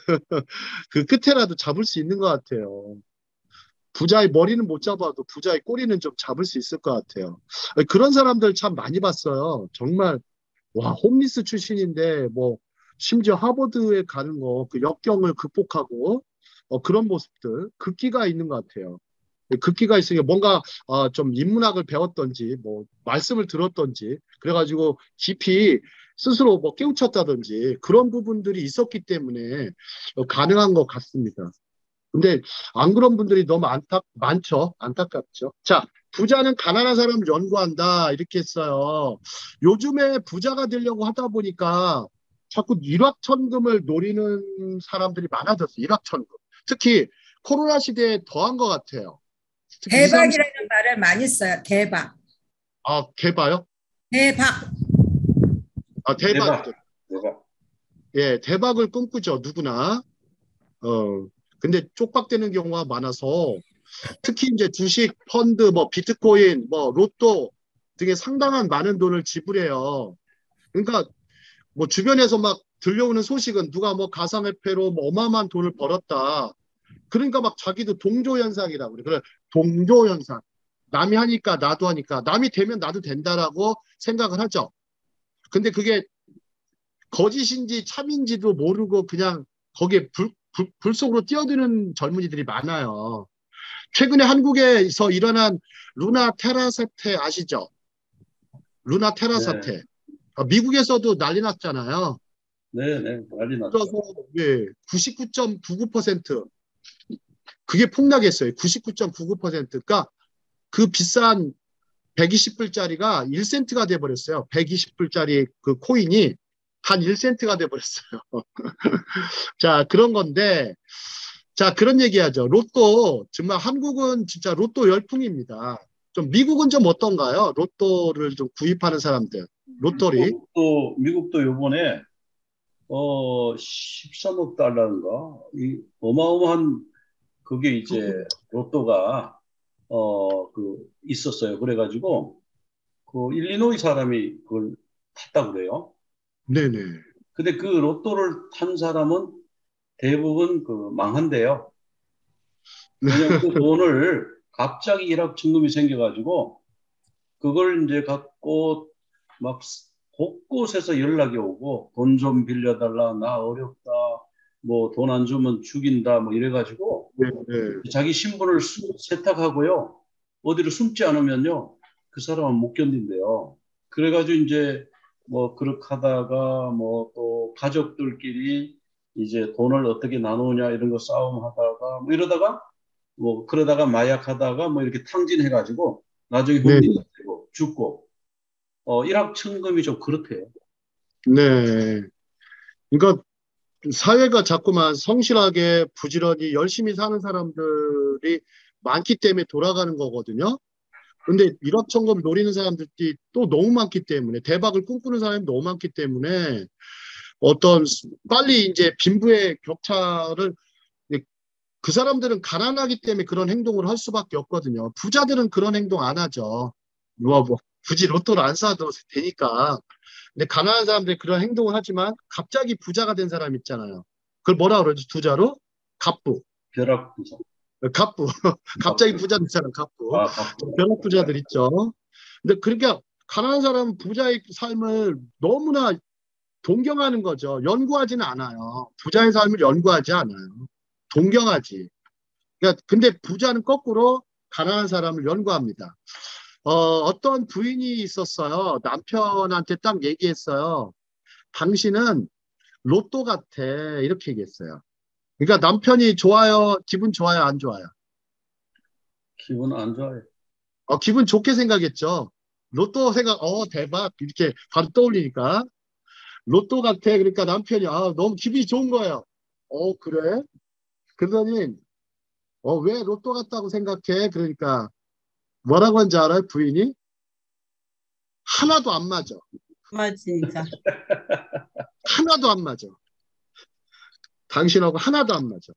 끝에라도 잡을 수 있는 것 같아요. 부자의 머리는 못 잡아도 부자의 꼬리는 좀 잡을 수 있을 것 같아요. 그런 사람들 참 많이 봤어요. 정말 와 홈리스 출신인데 뭐 심지어 하버드에 가는 거 그 역경을 극복하고 그런 모습들 극기가 있는 것 같아요. 극기가 있으니까 뭔가 좀 인문학을 배웠던지 뭐 말씀을 들었던지 그래가지고 깊이 스스로 뭐 깨우쳤다든지 그런 부분들이 있었기 때문에 가능한 것 같습니다. 근데 안 그런 분들이 너무 많죠. 안타깝죠. 자, 부자는 가난한 사람을 연구한다 이렇게 했어요. 요즘에 부자가 되려고 하다 보니까 자꾸 일확천금을 노리는 사람들이 많아졌어요. 일확천금. 특히 코로나 시대에 더한 것 같아요. 대박이라는 말을 많이 써요. 대박. 개봐요? 대박. 대박이죠. 대박. 예, 대박을 꿈꾸죠. 누구나. 근데 쪽박되는 경우가 많아서 특히 이제 주식, 펀드, 뭐 비트코인, 뭐 로또 등에 상당한 많은 돈을 지불해요. 그러니까 뭐 주변에서 막 들려오는 소식은 누가 뭐 가상화폐로 뭐 어마어마한 돈을 벌었다. 그러니까 막 자기도 동조현상이라고 그래. 그래, 동조현상. 남이 하니까 나도 하니까 남이 되면 나도 된다라고 생각을 하죠. 근데 그게 거짓인지 참인지도 모르고 그냥 거기에 불 속으로 뛰어드는 젊은이들이 많아요. 최근에 한국에서 일어난 루나 테라 사태 아시죠? 루나 테라 사태. 미국에서도 난리 났잖아요. 네, 난리 났죠. 그래서 99.99% 그게 폭락했어요. 99.99%가 그 비싼 120불짜리가 1센트가 돼버렸어요. 120불짜리 그 코인이 한 1센트가 돼버렸어요. 자, 그런 건데, 자, 그런 얘기하죠. 로또, 정말 한국은 진짜 로또 열풍입니다. 좀 미국은 좀 어떤가요? 로또를 좀 구입하는 사람들. 로또리. 미국도 요번에 13억 달러인가? 이 어마어마한 그게 이제 로또가 있었어요. 그래가지고 그 일리노이 사람이 그걸 탔다고 그래요. 네네. 근데 그 로또를 탄 사람은 대부분 망한대요. 왜냐면 그 돈을 갑자기 일확천금이 생겨가지고 그걸 이제 갖고 막 곳곳에서 연락이 오고 돈 좀 빌려달라 나 어렵다 뭐 돈 안 주면 죽인다 뭐 이래가지고 네. 자기 신분을 세탁하고요 어디를 숨지 않으면요, 그 사람은 못 견딘대요. 그래가지고 이제 뭐 그렇게 하다가 뭐 또 가족들끼리 이제 돈을 어떻게 나누냐 이런 거 싸움하다가 뭐 이러다가 뭐 그러다가 마약하다가 뭐 이렇게 탕진해가지고 나중에 네, 흠집이 되고 죽고 일확천금이 좀 그렇대요. 네. 그러니까 사회가 자꾸만 성실하게 부지런히 열심히 사는 사람들이 많기 때문에 돌아가는 거거든요. 근데 일확천금 노리는 사람들이 또 너무 많기 때문에 대박을 꿈꾸는 사람이 너무 많기 때문에 어떤 빨리 이제 빈부의 격차를 그 사람들은 가난하기 때문에 그런 행동을 할 수밖에 없거든요. 부자들은 그런 행동 안 하죠. 뭐 굳이 로또를 안 사도 되니까. 근데 가난한 사람들이 그런 행동을 하지만 갑자기 부자가 된 사람 있잖아요. 그걸 뭐라 그러죠? 두자로? 갑부. 벼락부자. 갑부. 갑자기 부자 된 사람 갑부. 갑부. 벼락부자들 있죠. 근데 그러니까 가난한 사람은 부자의 삶을 너무나 동경하는 거죠. 연구하지는 않아요. 부자의 삶을 연구하지 않아요. 동경하지. 그러니까 근데 부자는 거꾸로 가난한 사람을 연구합니다. 어떤 부인이 있었어요. 남편한테 딱 얘기했어요. 당신은 로또 같아. 이렇게 얘기했어요. 그러니까 남편이 좋아요? 기분 좋아요? 안 좋아요? 기분 안 좋아요. 기분 좋게 생각했죠. 로또 생각, 대박. 이렇게 바로 떠올리니까. 로또 같아. 그러니까 남편이, 너무 기분이 좋은 거예요. 그래? 그러더니, 왜 로또 같다고 생각해? 그러니까, 뭐라고 한지 알아요? 부인이? 하나도 안 맞아. 맞으니까. 하나도 안 맞아. 당신하고 하나도 안 맞아.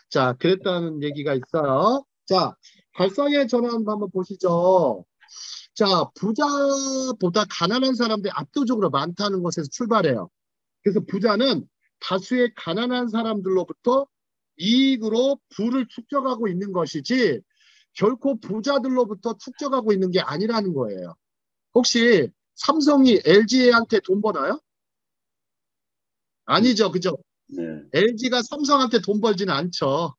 자, 그랬다는 얘기가 있어요. 자, 발상의 전환 한번 보시죠. 자, 부자보다 가난한 사람들이 압도적으로 많다는 것에서 출발해요. 그래서 부자는 다수의 가난한 사람들로부터 이익으로 부를 축적하고 있는 것이지 결코 부자들로부터 축적하고 있는 게 아니라는 거예요. 혹시 삼성이 LG한테 돈 버나요? 아니죠, 그죠? 네. LG가 삼성한테 돈 벌지는 않죠.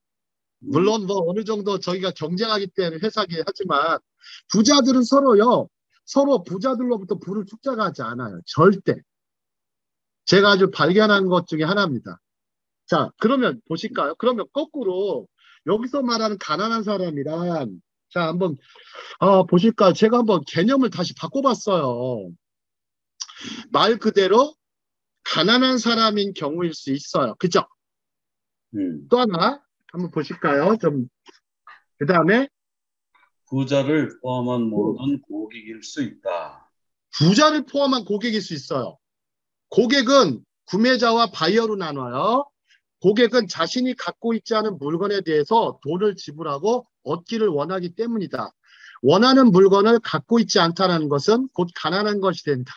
물론 뭐 어느 정도 저희가 경쟁하기 때문에 회사긴 하지만 부자들은 서로 부자들로부터 부를 축적하지 않아요. 절대. 제가 아주 발견한 것 중에 하나입니다. 자, 그러면 보실까요? 그러면 거꾸로 여기서 말하는 가난한 사람이란 자, 한번 보실까요? 제가 한번 개념을 다시 바꿔봤어요. 말 그대로 가난한 사람인 경우일 수 있어요. 그죠? 또 하나 한번 보실까요? 그 다음에 부자를 포함한 모든 고객일 수 있다. 부자를 포함한 고객일 수 있어요. 고객은 구매자와 바이어로 나눠요. 고객은 자신이 갖고 있지 않은 물건에 대해서 돈을 지불하고 얻기를 원하기 때문이다. 원하는 물건을 갖고 있지 않다는 것은 곧 가난한 것이 된다.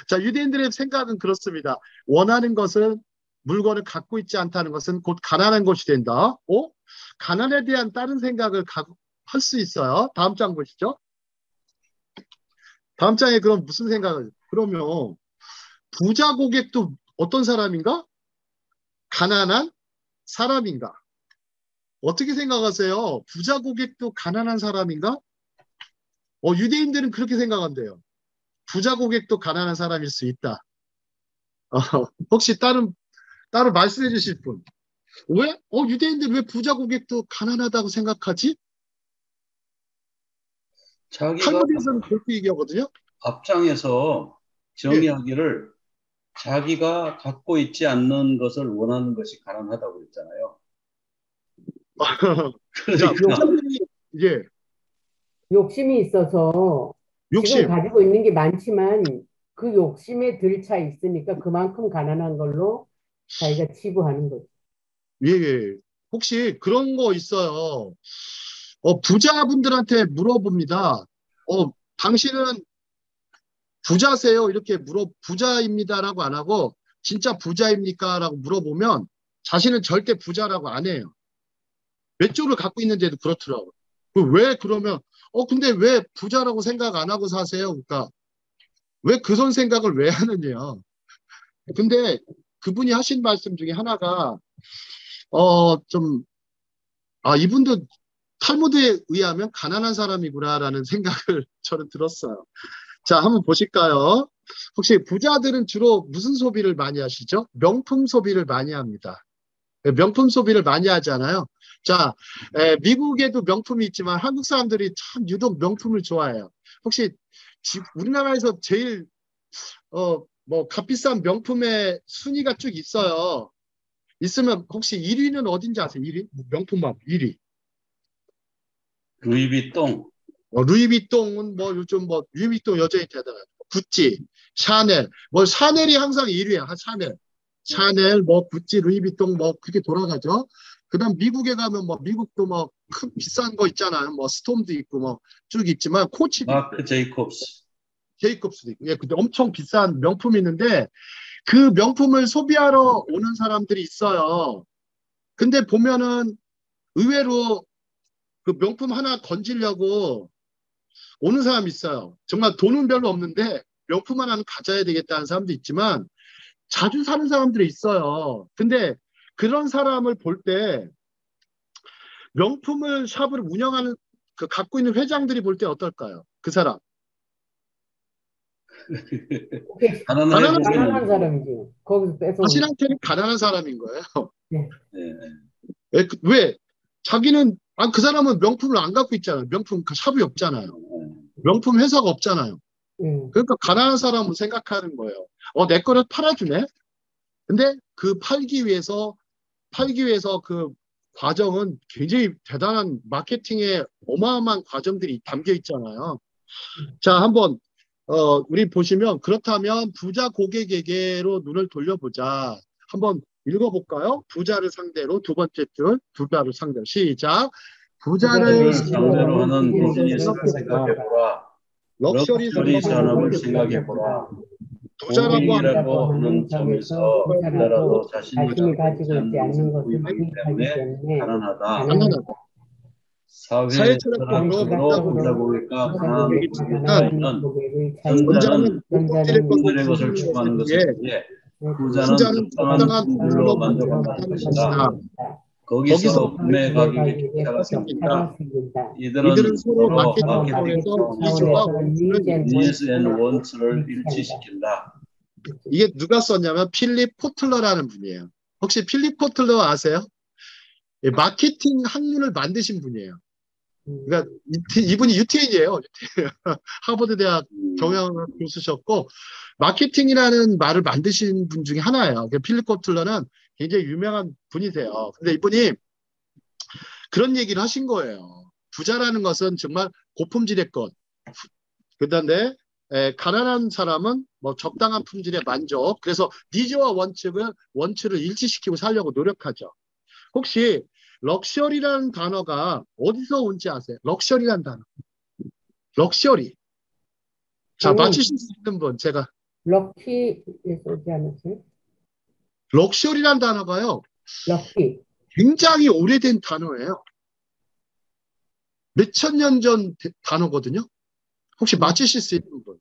자, 유대인들의 생각은 그렇습니다. 원하는 것은 물건을 갖고 있지 않다는 것은 곧 가난한 것이 된다. 가난에 대한 다른 생각을 할 수 있어요. 다음 장 보시죠. 다음 장에 그럼 무슨 생각을 그러면 부자 고객도 어떤 사람인가? 가난한 사람인가? 어떻게 생각하세요? 부자 고객도 가난한 사람인가? 유대인들은 그렇게 생각한대요. 부자 고객도 가난한 사람일 수 있다. 혹시 따로 말씀해 주실 분? 왜? 유대인들 왜 부자 고객도 가난하다고 생각하지? 자기가 탈무드에서는 그렇게 얘기하거든요. 앞장에서 예. 정의하기를 자기가 갖고 있지 않는 것을 원하는 것이 가난하다고 했잖아요. 자, 그러니까 예. 욕심이 있어서 지금 욕심. 가지고 있는 게 많지만 그 욕심에 들차 있으니까 그만큼 가난한 걸로 자기가 치부하는 거죠. 예. 혹시 그런 거 있어요. 부자분들한테 물어봅니다. 당신은 부자세요? 이렇게 부자입니다라고 안 하고 진짜 부자입니까? 라고 물어보면 자신은 절대 부자라고 안 해요. 몇 조를 갖고 있는데도 그렇더라고요. 왜 그러면 근데 왜 부자라고 생각 안 하고 사세요? 그러니까 왜 그런 생각을 왜 하느냐. 근데 그분이 하신 말씀 중에 하나가 이분도 탈무드에 의하면 가난한 사람이구나라는 생각을 저는 들었어요. 자, 한번 보실까요? 혹시 부자들은 주로 무슨 소비를 많이 하시죠? 명품 소비를 많이 합니다. 명품 소비를 많이 하잖아요. 자, 미국에도 명품이 있지만 한국 사람들이 참 유독 명품을 좋아해요. 혹시 우리나라에서 제일 뭐 값비싼 명품의 순위가 쭉 있어요. 있으면 혹시 1위는 어딘지 아세요? 1위? 명품만 1위. 루이비통. 루이비통은 뭐 요즘 뭐 루이비통 여전히 대단하죠. 구찌, 샤넬, 뭐 샤넬이 항상 1위야. 샤넬, 뭐 구찌, 루이비통 뭐 그렇게 돌아가죠. 그다음 미국에 가면 뭐 미국도 뭐 큰 비싼 거 있잖아요. 뭐 스톰도 있고 뭐 쭉 있지만 코치도 마크 제이콥스. 제이콥스도 있고. 예, 근데 엄청 비싼 명품이 있는데 그 명품을 소비하러 오는 사람들이 있어요. 근데 보면은 의외로 그 명품 하나 건지려고 오는 사람이 있어요. 정말 돈은 별로 없는데 명품 하나는 가져야 되겠다는 사람도 있지만 자주 사는 사람들이 있어요. 근데 그런 사람을 볼 때 명품을 샵을 운영하는 그 갖고 있는 회장들이 볼 때 어떨까요? 그 사람. 가난해 가난한 보이는. 사람이지. 거기서 뺏어. 자신한테는 가난한 사람인 거예요. 네. 왜? 자기는 그 사람은 명품을 안 갖고 있잖아요. 명품 샵이 없잖아요. 명품 회사가 없잖아요. 그러니까 가난한 사람은 생각하는 거예요. 내 거를 팔아주네. 근데 그 팔기 위해서 그 과정은 굉장히 대단한 마케팅에 어마어마한 과정들이 담겨 있잖아요. 자, 한번 우리 보시면 그렇다면 부자 고객에게로 눈을 돌려보자. 한번 읽어볼까요? 부자를 상대로 두 번째 줄 부자를 상대로 시작. 부자를 상대로 하는 비즈니스를 생각해보라. 럭셔리 산업을 생각해보라. 부자라고 고객이라고 하는 점에서 부자라도 자신이 가지고 갖고 있지 있지 않는 것을 보이기 구입하기 때문에 가난하다. 사회 철학적으로 부자 고객과 가난한 고객은 고객의 전자는 전자는 오늘의 것을 추구하는 것에 비해 후자는 적당한 품질로 만족한다는 것이다. 거기서 구매 가격의 격차가 생긴다. 이들은 서로 서로 마케팅 마케팅 차원에서 니즈 앤 원츠를 일치시킨다. 이게 누가 썼냐면 필립 포틀러라는 분이에요. 혹시 필립 포틀러 아세요? 마케팅 학문을 만드신 분이에요. 그러니까 이분이 UTN이에요. 하버드 대학 경영학 교수셨고 마케팅이라는 말을 만드신 분 중에 하나예요. 필립 포틀러는 굉장히 유명한 분이세요. 근데 이분이 그런 얘기를 하신 거예요. 부자라는 것은 정말 고품질의 것. 그런데 가난한 사람은 뭐 적당한 품질의 만족. 그래서 니즈와 원칙을 일치시키고 살려고 노력하죠. 혹시 럭셔리라는 단어가 어디서 온지 아세요? 럭셔리라는 단어. 럭셔리. 자, 맞히실 수 있는 분, 제가. 럭키에서 오지 않았어요? 럭셔리라는 단어가요. 럭키. 굉장히 오래된 단어예요. 몇천 년 전 단어거든요. 혹시 맞히실 수 있는 분?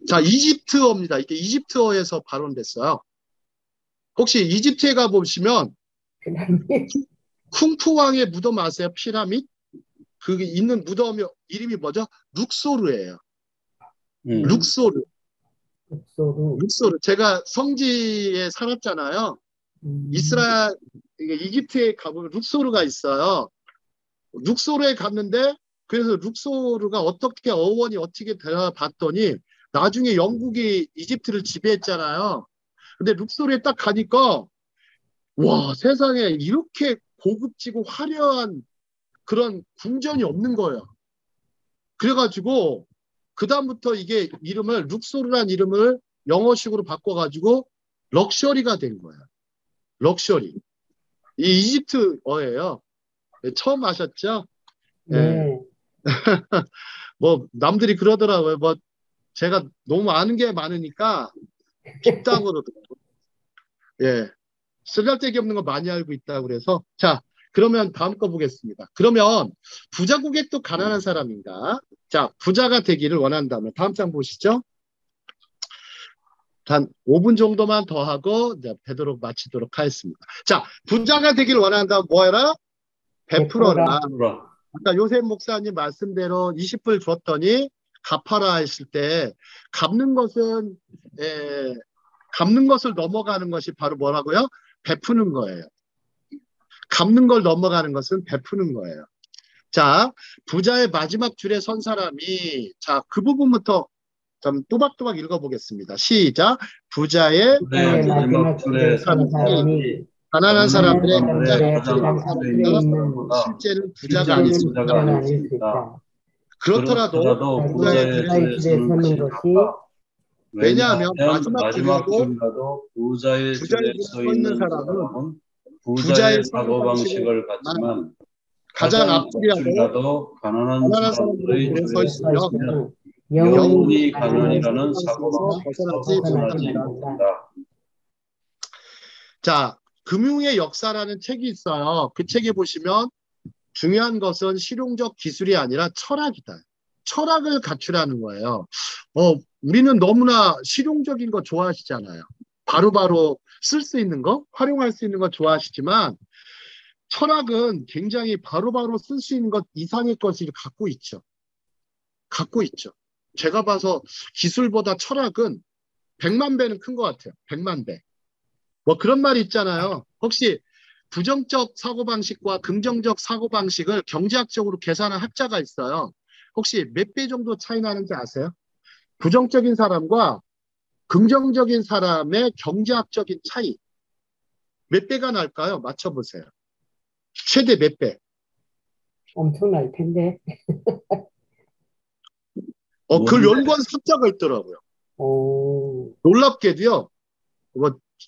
자, 이집트어입니다. 이게 이집트어에서 발원됐어요. 혹시 이집트에 가보시면 쿵푸 왕의 무덤 아세요? 피라밋? 그게 있는 무덤 이름이 뭐죠? 룩소르예요. 룩소르. 제가 성지에 살았잖아요. 이집트에 가보면 룩소르가 있어요. 룩소르에 갔는데 그래서 룩소르가 어원이 어떻게 되나 봤더니 나중에 영국이 이집트를 지배했잖아요. 근데 룩소르에 딱 가니까 와, 세상에 이렇게 고급지고 화려한 그런 궁전이 없는 거예요. 그래가지고 그다음부터 이게 룩소르란 이름을 영어식으로 바꿔가지고 럭셔리가 된 거예요. 럭셔리. 이 이집트어예요. 처음 아셨죠? 네. 뭐 남들이 그러더라고요. 뭐 제가 너무 아는 게 많으니까 깊다고 그러더라고요. 예. 쓸데기 없는 거 많이 알고 있다고 그래서 자, 그러면 다음 거 보겠습니다. 그러면 부자 고객도 가난한 사람인가? 자, 부자가 되기를 원한다면 다음 장 보시죠. 한 5분 정도만 더 하고 이제 뵈도록 마치도록 하겠습니다. 자, 부자가 되길 원한다면 뭐 해라? 베풀어라. 아까 요셉 목사님 말씀대로 20불 줬더니 갚아라 했을 때 갚는 것은 갚는 것을 넘어가는 것이 바로 뭐라고요? 베푸는 거예요. 갚는 걸 넘어가는 것은 베푸는 거예요. 자, 부자의 마지막 줄에 선 사람이 자, 그 부분부터 좀 또박또박 읽어보겠습니다. 시작. 부자의 마지막 줄에 선 사람이 가난한 사람들의 가장 앞에 있는 실제는 부자가 아니었습니다. 그렇더라도 부자의 줄에 서는 것이 왜냐하면 마지막 줄이라도 부자의 줄에 서 있는 사람은 부자의 사고방식을 갖지만 가장 앞줄이라도 가난한 사람들의 줄에 서 있으면 영원히 가난이라는 사고방식에서 벗어나지 못한다. 자, 금융의 역사라는 책이 있어요. 그 책에 보시면 중요한 것은 실용적 기술이 아니라 철학이다. 철학을 갖추라는 거예요. 우리는 너무나 실용적인 거 좋아하시잖아요. 바로바로 쓸 수 있는 거, 활용할 수 있는 거 좋아하시지만 철학은 굉장히 바로바로 쓸 수 있는 것 이상의 것을 갖고 있죠. 갖고 있죠. 제가 봐서 기술보다 철학은 100만 배는 큰 것 같아요. 100만 배. 뭐 그런 말이 있잖아요. 혹시 부정적 사고방식과 긍정적 사고방식을 경제학적으로 계산한 학자가 있어요. 혹시 몇 배 정도 차이 나는지 아세요? 부정적인 사람과 긍정적인 사람의 경제학적인 차이 몇 배가 날까요? 맞춰보세요. 최대 몇 배? 엄청날 텐데. 그 연구한 숫자가 있더라고요. 놀랍게도요.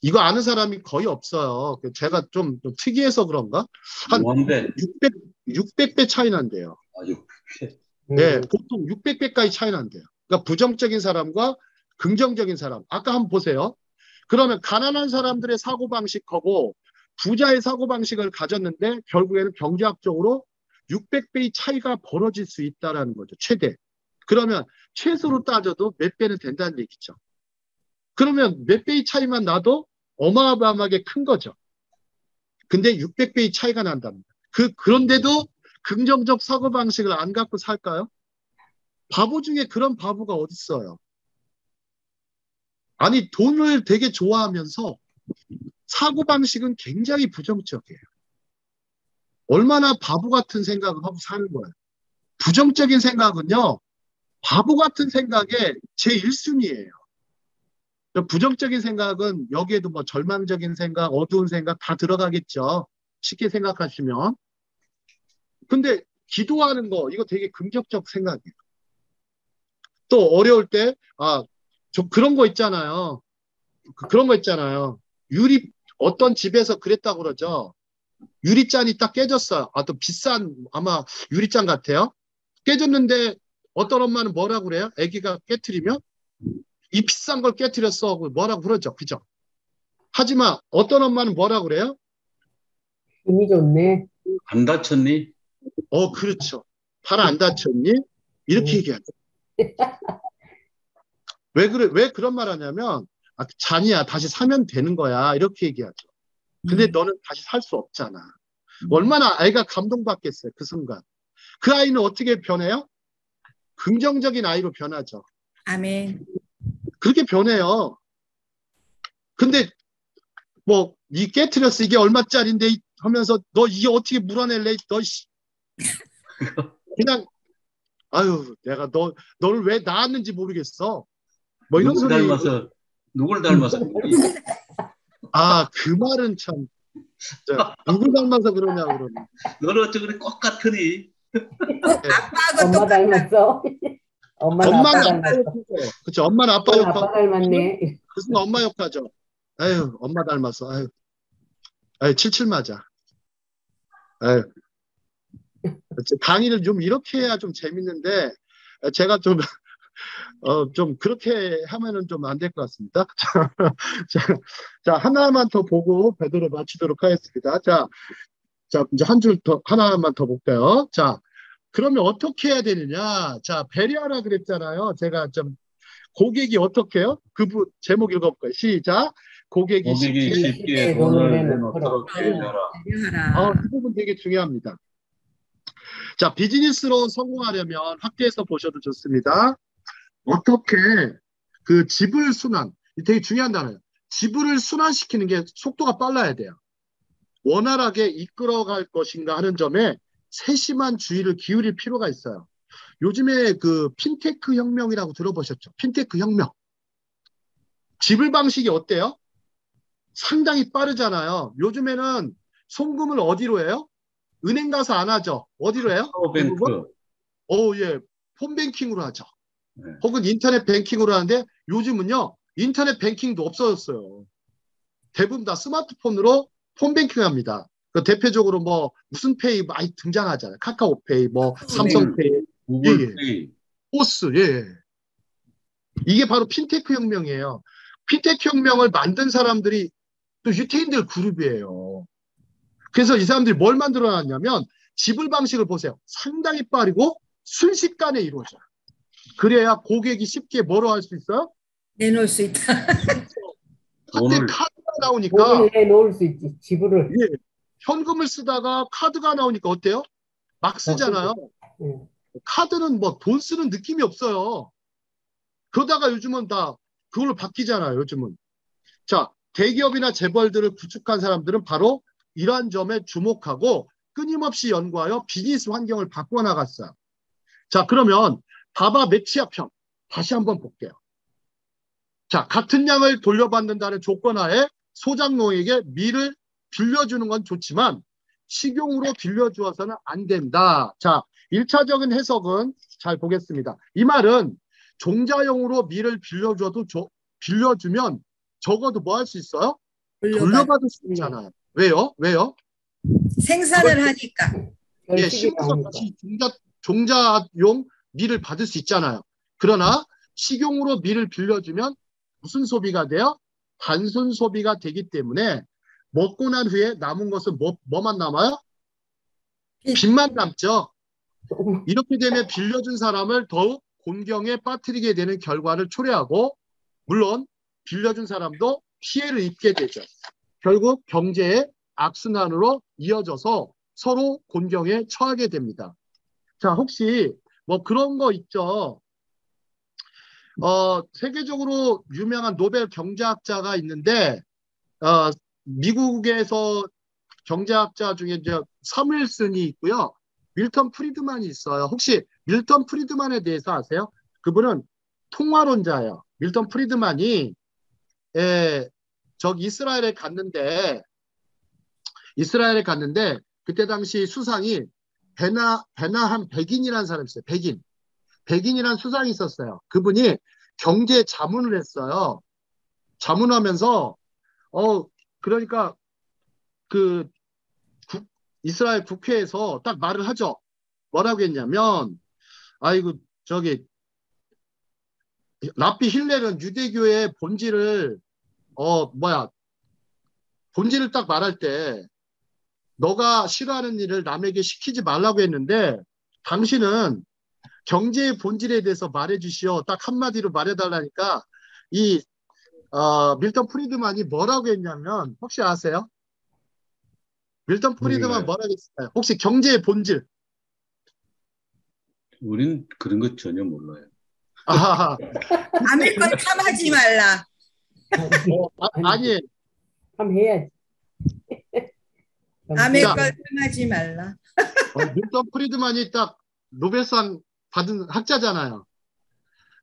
이거 아는 사람이 거의 없어요. 제가 좀 특이해서 그런가? 한 600배 차이 난대요. 600배? 네, 보통 600배까지 차이 난대요. 그러니까 부정적인 사람과 긍정적인 사람. 아까 한번 보세요. 그러면 가난한 사람들의 사고방식하고 부자의 사고방식을 가졌는데 결국에는 경제학적으로 600배의 차이가 벌어질 수 있다는 거죠. 최대. 그러면 최소로 따져도 몇 배는 된다는 얘기죠. 그러면 몇 배의 차이만 나도 어마어마하게 큰 거죠. 근데 600배의 차이가 난답니다. 그런데도 긍정적 사고방식을 안 갖고 살까요? 바보 중에 그런 바보가 어딨어요. 아니 돈을 되게 좋아하면서 사고방식은 굉장히 부정적이에요. 얼마나 바보 같은 생각을 하고 사는 거예요. 부정적인 생각은요. 바보 같은 생각의 제1순위예요. 부정적인 생각은 여기에도 뭐 절망적인 생각, 어두운 생각 다 들어가겠죠. 쉽게 생각하시면. 근데 기도하는 거 이거 되게 긍정적 생각이에요. 또 어려울 때 좀 그런 거 있잖아요. 그런 거 있잖아요. 어떤 집에서 그랬다고 그러죠. 유리잔이 딱 깨졌어요. 또 비싼 아마 유리잔 같아요. 깨졌는데 어떤 엄마는 뭐라고 그래요? 아기가 깨트리면 이 비싼 걸 깨트렸어. 뭐라고 그러죠. 그죠? 하지만 어떤 엄마는 뭐라고 그래요? 힘이 좋네. 안 다쳤니? 그렇죠. 팔 안 다쳤니? 이렇게 얘기하죠. 왜 그런 말 하냐면 잔이야 다시 사면 되는 거야 이렇게 얘기하죠. 근데 너는 다시 살 수 없잖아. 얼마나 아이가 감동받겠어요. 그 순간. 그 아이는 어떻게 변해요? 긍정적인 아이로 변하죠. 아멘. 그렇게 변해요. 근데 뭐 이 깨트렸어 이게 얼마짜린데 하면서 너 이게 어떻게 물어낼래? 너 그냥 내가 너를 왜 낳았는지 모르겠어. 뭐 이런 소리. 누굴 닮아서 그 말은 참 누굴 닮아서 그러냐 그러면 너는 어째 그래 꼭 같으니? 엄마 닮았어. 엄마는 아빠 닮았어. 그렇죠. 엄마는 아빠 역할. 아빠 닮았네. 무슨 엄마 역하죠. 엄마 닮았어. 칠칠 맞아. 강의를 좀 이렇게 해야 좀 재밌는데 제가 좀 그렇게 하면은 좀 안 될 것 같습니다. 자, 하나만 더 보고 배도를 마치도록 하겠습니다. 자, 이제 한 줄 더, 하나만 더 볼게요. 자, 그러면 어떻게 해야 되느냐? 자, 배려하라 그랬잖아요. 제가 좀 고객이 어떻게 해요? 그분 제목 읽어볼까요? 시작. 고객이 고객이 쉽게 쉽게 돈을 내놓도록 배려하라. 이 부분 되게 중요합니다. 자, 비즈니스로 성공하려면 학교에서 보셔도 좋습니다. 어떻게 그 지불 순환, 되게 중요한 단어예요. 지불을 순환시키는 게 속도가 빨라야 돼요. 원활하게 이끌어갈 것인가 하는 점에 세심한 주의를 기울일 필요가 있어요. 요즘에 그 핀테크 혁명이라고 들어보셨죠? 핀테크 혁명. 지불 방식이 어때요? 상당히 빠르잖아요. 요즘에는 송금을 어디로 해요? 은행 가서 안 하죠. 어디로 해요? 카카오뱅크. 예. 폰뱅킹으로 하죠. 네. 혹은 인터넷 뱅킹으로 하는데 요즘은요. 인터넷 뱅킹도 없어졌어요. 대부분 다 스마트폰으로 폰뱅킹 합니다. 그 대표적으로 뭐 무슨 페이 많이 등장하잖아요. 카카오페이, 뭐 삼성페이, 구글페이, 포스, 예. 이게 바로 핀테크 혁명이에요. 핀테크 혁명을 만든 사람들이 또 유태인들 그룹이에요. 그래서 이 사람들이 뭘 만들어놨냐면 지불 방식을 보세요. 상당히 빠르고 순식간에 이루어져요. 그래야 고객이 쉽게 뭐로 할 수 있어요? 내놓을 수 있다. 한때 카드가 나오니까 돈을 내놓을 수 있지. 지불을. 예, 현금을 쓰다가 카드가 나오니까 어때요? 막 쓰잖아요. 카드는 뭐 돈 쓰는 느낌이 없어요. 그러다가 요즘은 다 그걸로 바뀌잖아요. 요즘은. 자, 대기업이나 재벌들을 구축한 사람들은 바로 이러한 점에 주목하고 끊임없이 연구하여 비즈니스 환경을 바꿔 나갔어요. 자, 그러면 바바 메치아편 다시 한번 볼게요. 자, 같은 양을 돌려받는다는 조건 하에 소장농에게 밀을 빌려주는 건 좋지만 식용으로 빌려주어서는 안 된다. 자, 1차적인 해석은 잘 보겠습니다. 이 말은 종자용으로 밀을 빌려주면 적어도 뭐 할 수 있어요? 돌려받을 수 있잖아요. 왜요? 왜요? 생산을 하니까. 예, 심어서 다시 종자용 밀을 받을 수 있잖아요. 그러나 식용으로 밀을 빌려주면 무슨 소비가 돼요? 단순 소비가 되기 때문에 먹고 난 후에 남은 것은 뭐만 남아요? 빚만 남죠. 이렇게 되면 빌려준 사람을 더욱 곤경에 빠뜨리게 되는 결과를 초래하고 물론 빌려준 사람도 피해를 입게 되죠. 결국 경제의 악순환으로 이어져서 서로 곤경에 처하게 됩니다. 자, 혹시 뭐 그런 거 있죠? 세계적으로 유명한 노벨 경제학자가 있는데 미국에서 경제학자 중에 이제 사무엘슨이 있고요. 밀턴 프리드만이 있어요. 혹시 밀턴 프리드만에 대해서 아세요? 그분은 통화론자예요. 밀턴 프리드만이 저기 이스라엘에 갔는데 그때 당시 수상이 베나한 백인이라는 사람이 있어요. 백인이라는 수상이 있었어요. 그분이 경제 자문을 했어요. 자문하면서 그러니까 그 이스라엘 국회에서 딱 말을 하죠. 뭐라고 했냐면 아이고 저기 랍비 힐렐은 유대교의 본질을 본질을 딱 말할 때 너가 싫어하는 일을 남에게 시키지 말라고 했는데 당신은 경제의 본질에 대해서 말해주시오. 딱 한마디로 말해달라니까 이 밀턴 프리드만이 뭐라고 했냐면 혹시 아세요? 밀턴 프리드만 뭐라고 했을까요? 혹시 경제의 본질. 우린 그런 거 전혀 몰라요. 남의 걸 탐하지 말라. 아니. 탐해야지. 남의 걸 탐하지 말라. 밀턴 프리드만이 딱 노벨상 받은 학자잖아요.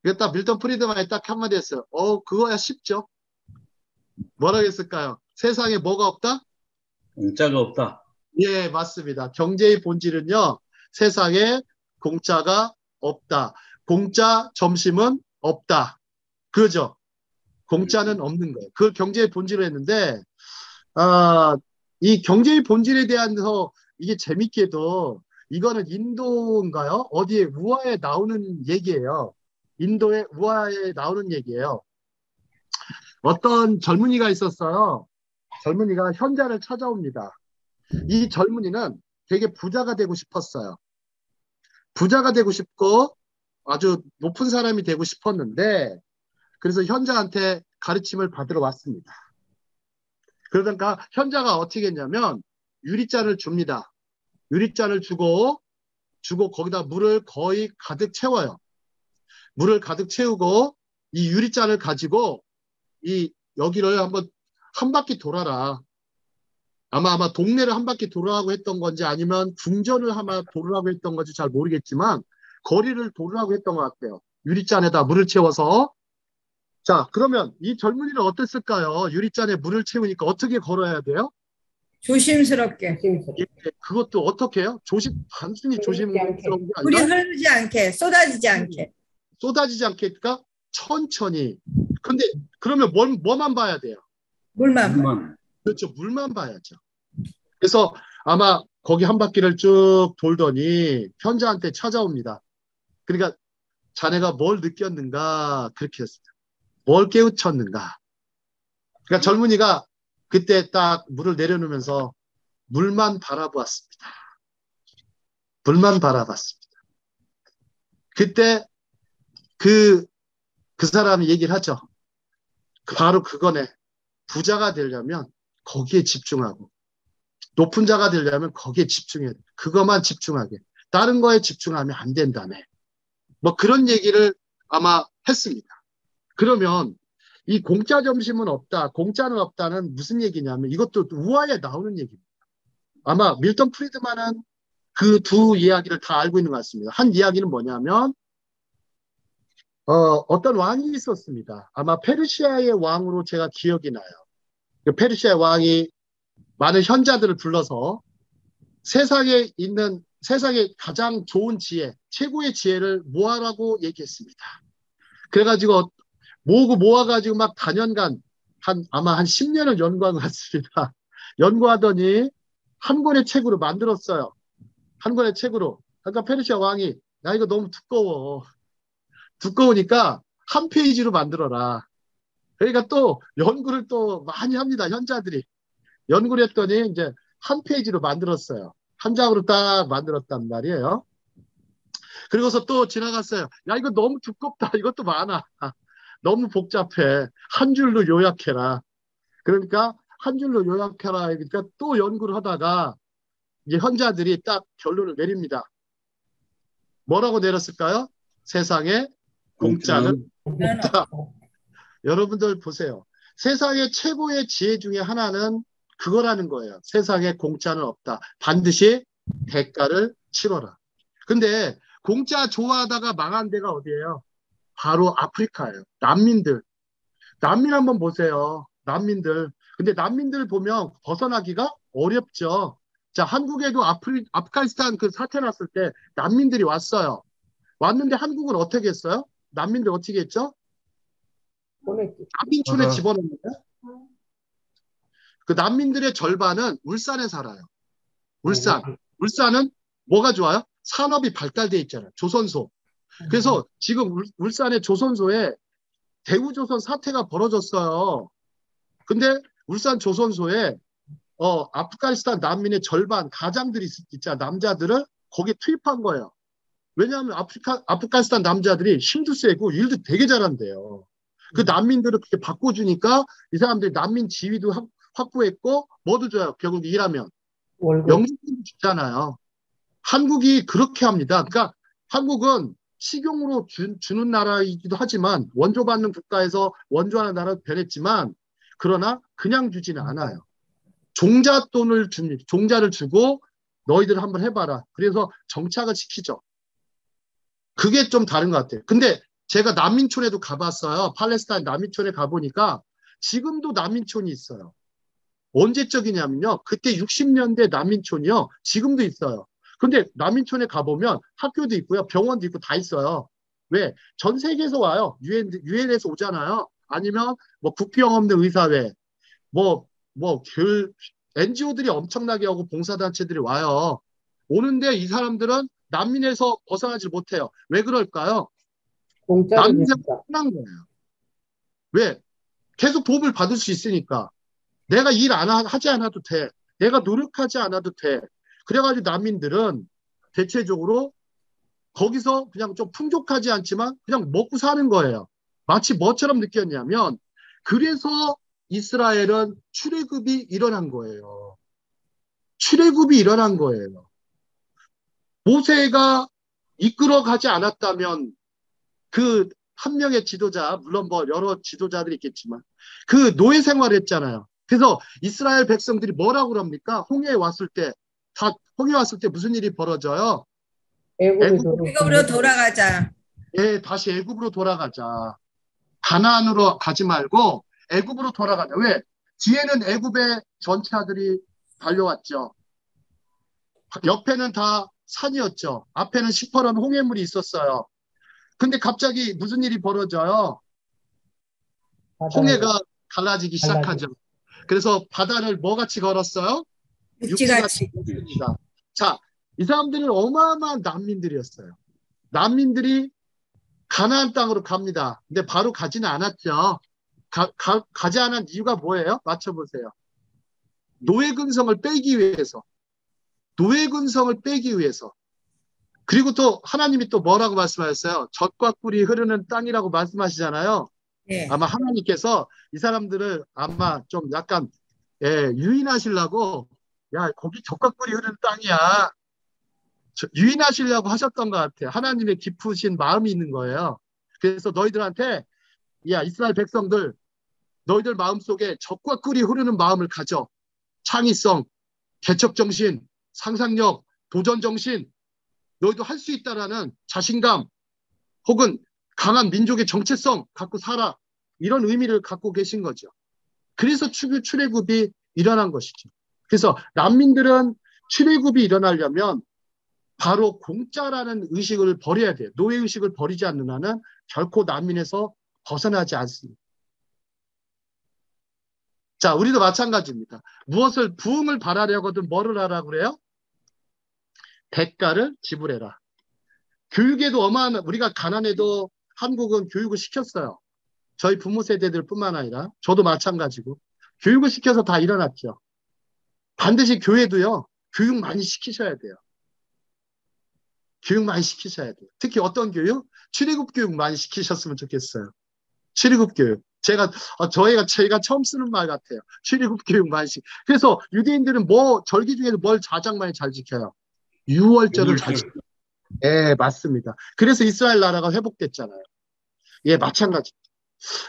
그래서 딱 밀턴 프리드만이 딱 한마디 했어요. 그거야 쉽죠. 뭐라고 했을까요? 세상에 뭐가 없다? 공짜가 없다. 예, 맞습니다. 경제의 본질은요. 세상에 공짜가 없다. 공짜 점심은 없다. 그죠? 공짜는 없는 거예요. 그 경제의 본질을 했는데 이 경제의 본질에 대해서 이게 재밌게도 이거는 인도인가요? 어디에 우화에 나오는 얘기예요. 인도의 우화에 나오는 얘기예요. 어떤 젊은이가 있었어요. 젊은이가 현자를 찾아옵니다. 이 젊은이는 되게 부자가 되고 싶었어요. 부자가 되고 싶고 아주 높은 사람이 되고 싶었는데 그래서 현자한테 가르침을 받으러 왔습니다. 그러다가 현자가 어떻게 했냐면 유리잔을 줍니다. 유리잔을 주고 거기다 물을 거의 가득 채워요. 물을 가득 채우고 이 유리잔을 가지고 여기를 한 바퀴 돌아라. 아마 동네를 한 바퀴 돌으라고 했던 건지 아니면 궁전을 아마 돌으라고 했던 건지 잘 모르겠지만 거리를 돌으라고 했던 것 같아요. 유리잔에다 물을 채워서. 자, 그러면 이 젊은이는 어땠을까요? 유리잔에 물을 채우니까 어떻게 걸어야 돼요? 조심스럽게. 예, 그것도 어떻게 해요? 단순히 조심스러운 게 물이 아니라 흐르지 않게, 쏟아지지 않게. 쏟아지지 않게, 그러니까 천천히. 근데 그러면 뭐만 봐야 돼요? 물만. 그렇죠. 물만 봐야죠. 그래서 아마 거기 한 바퀴를 쭉 돌더니 현자한테 찾아옵니다. 그러니까 자네가 뭘 느꼈는가 그렇게 했어요. 뭘 깨우쳤는가. 그러니까 젊은이가 그때 딱 물을 내려놓으면서 물만 바라보았습니다. 물만 바라봤습니다. 그때 그 사람이 얘기를 하죠. 바로 그거네. 부자가 되려면 거기에 집중하고 높은 자가 되려면 거기에 집중해야 돼. 그것만 집중하게. 다른 거에 집중하면 안 된다네. 뭐 그런 얘기를 아마 했습니다. 그러면 이 공짜 점심은 없다, 공짜는 없다는 무슨 얘기냐면 이것도 우화에 나오는 얘기입니다. 아마 밀턴 프리드만은 그 두 이야기를 다 알고 있는 것 같습니다. 한 이야기는 뭐냐면 어떤 왕이 있었습니다. 아마 페르시아의 왕으로 제가 기억이 나요. 그 페르시아 왕이 많은 현자들을 불러서 세상에 가장 좋은 지혜, 최고의 지혜를 모아라고 얘기했습니다. 그래가지고 모아가지고 막 단연간 아마 한 10년을 연구한 것 같습니다. 연구하더니 한 권의 책으로 만들었어요. 한 권의 책으로. 그러니까 페르시아 왕이 야 이거 너무 두꺼우니까 한 페이지로 만들어라. 그러니까 또 연구를 또 많이 합니다. 현자들이. 연구를 했더니 이제 한 페이지로 만들었어요. 한 장으로 딱 만들었단 말이에요. 그리고서 또 지나갔어요. 야 이거 너무 두껍다. 이것도 많아. 너무 복잡해. 한 줄로 요약해라. 그러니까 한 줄로 요약해라. 그러니까 또 연구를 하다가 이제 현자들이 딱 결론을 내립니다. 뭐라고 내렸을까요? 세상에 공짜는 없다. 여러분들 보세요. 세상의 최고의 지혜 중에 하나는 그거라는 거예요. 세상에 공짜는 없다. 반드시 대가를 치러라. 근데 공짜 좋아하다가 망한 데가 어디예요? 바로 아프리카예요. 난민 한번 보세요. 난민들. 근데 난민들 보면 벗어나기가 어렵죠. 자, 한국에도 아프가니스탄 그 사태 났을 때 난민들이 왔어요. 왔는데 한국은 어떻게 했어요? 난민들 어떻게 했죠? 난민촌에 집어넣는데 그 난민들의 절반은 울산에 살아요. 울산은 뭐가 좋아요? 산업이 발달돼 있잖아요. 조선소. 그래서 지금 울산의 조선소에 대우조선 사태가 벌어졌어요. 근데 울산 조선소에 아프가니스탄 난민의 절반 가장들이 있잖아. 남자들을 거기에 투입한 거예요. 왜냐하면 아프가니스탄 남자들이 힘도 세고 일도 되게 잘한대요. 그 난민들을 그렇게 바꿔주니까 이 사람들이 난민 지위도 확보했고 뭐도 줘요. 결국 일하면 영주권도 주잖아요. 한국이 그렇게 합니다. 그러니까 한국은 식용으로 주는 나라이기도 하지만 원조받는 국가에서 원조하는 나라도 변했지만 그러나 그냥 주지는 않아요. 종잣돈을 줍니다. 종자를 주고 너희들 한번 해봐라. 그래서 정착을 시키죠. 그게 좀 다른 것 같아요. 근데 제가 난민촌에도 가봤어요. 팔레스타인 난민촌에 가보니까 지금도 난민촌이 있어요. 언제적이냐면요. 그때 60년대 난민촌이요. 지금도 있어요. 근데 난민촌에 가보면 학교도 있고요. 병원도 있고 다 있어요. 왜? 전 세계에서 와요. 유엔에서 오잖아요. 아니면 뭐 국경 없는 의사회, NGO들이 엄청나게 하고 봉사단체들이 와요. 오는데 이 사람들은 난민에서 벗어나지 못해요. 왜 그럴까요? 난민에서 끝난 거예요. 왜? 계속 도움을 받을 수 있으니까. 내가 하지 않아도 돼. 내가 노력하지 않아도 돼. 그래가지고 난민들은 대체적으로 거기서 그냥 좀 풍족하지 않지만 그냥 먹고 사는 거예요. 마치 뭐처럼 느꼈냐면 그래서 이스라엘은 출애굽이 일어난 거예요. 출애굽이 일어난 거예요. 모세가 이끌어가지 않았다면 그 한 명의 지도자, 물론 뭐 여러 지도자들이 있겠지만 그 노예 생활을 했잖아요. 그래서 이스라엘 백성들이 뭐라고 그럽니까? 홍해에 왔을 때, 홍해에 왔을 때 무슨 일이 벌어져요? 애굽으로 돌아가자. 예, 다시 애굽으로 돌아가자. 가나안으로 가지 말고 애굽으로 돌아가자. 왜? 뒤에는 애굽의 전차들이 달려왔죠. 옆에는 다 산이었죠. 앞에는 시퍼런 홍해물이 있었어요. 근데 갑자기 무슨 일이 벌어져요? 홍해가 갈라지기 시작하죠. 그래서 바다를 뭐같이 걸었어요? 육지같이 걸었습니다. 자, 이 사람들은 어마어마한 난민들이었어요. 난민들이 가나안 땅으로 갑니다. 근데 바로 가지는 않았죠. 가지 않은 이유가 뭐예요? 맞춰보세요. 노예 근성을 빼기 위해서. 노예 근성을 빼기 위해서. 그리고 또 하나님이 또 뭐라고 말씀하셨어요? 젖과 꿀이 흐르는 땅이라고 말씀하시잖아요. 네. 아마 하나님께서 이 사람들을 아마 좀 약간 유인하시려고 야 거기 젖과 꿀이 흐르는 땅이야. 유인하시려고 하셨던 것 같아요. 하나님의 깊으신 마음이 있는 거예요. 그래서 너희들한테 야 이스라엘 백성들 너희들 마음속에 젖과 꿀이 흐르는 마음을 가져. 창의성, 개척정신, 상상력, 도전정신 너희도 할 수 있다라는 자신감 혹은 강한 민족의 정체성 갖고 살아. 이런 의미를 갖고 계신 거죠. 그래서 출애굽이 일어난 것이죠. 그래서 난민들은 출애굽이 일어나려면 바로 공짜라는 의식을 버려야 돼요. 노예 의식을 버리지 않는 한은 결코 난민에서 벗어나지 않습니다. 자, 우리도 마찬가지입니다. 무엇을 부흥을 바라려거든 뭐를 하라고 그래요? 대가를 지불해라. 교육에도 어마어마한 우리가 가난해도 한국은 교육을 시켰어요. 저희 부모 세대들뿐만 아니라 저도 마찬가지고 교육을 시켜서 다 일어났죠. 반드시 교회도요. 교육 많이 시키셔야 돼요. 교육 많이 시키셔야 돼요. 특히 어떤 교육? 출애굽 교육 많이 시키셨으면 좋겠어요. 출애굽 교육. 저희가 처음 쓰는 말 같아요. 출애굽 교육 많이 그래서 유대인들은 절기 중에도 뭘 가장 많이 잘 지켜요? 유월절을 잘 지켜요. 예, 맞습니다. 그래서 이스라엘 나라가 회복됐잖아요. 예, 마찬가지.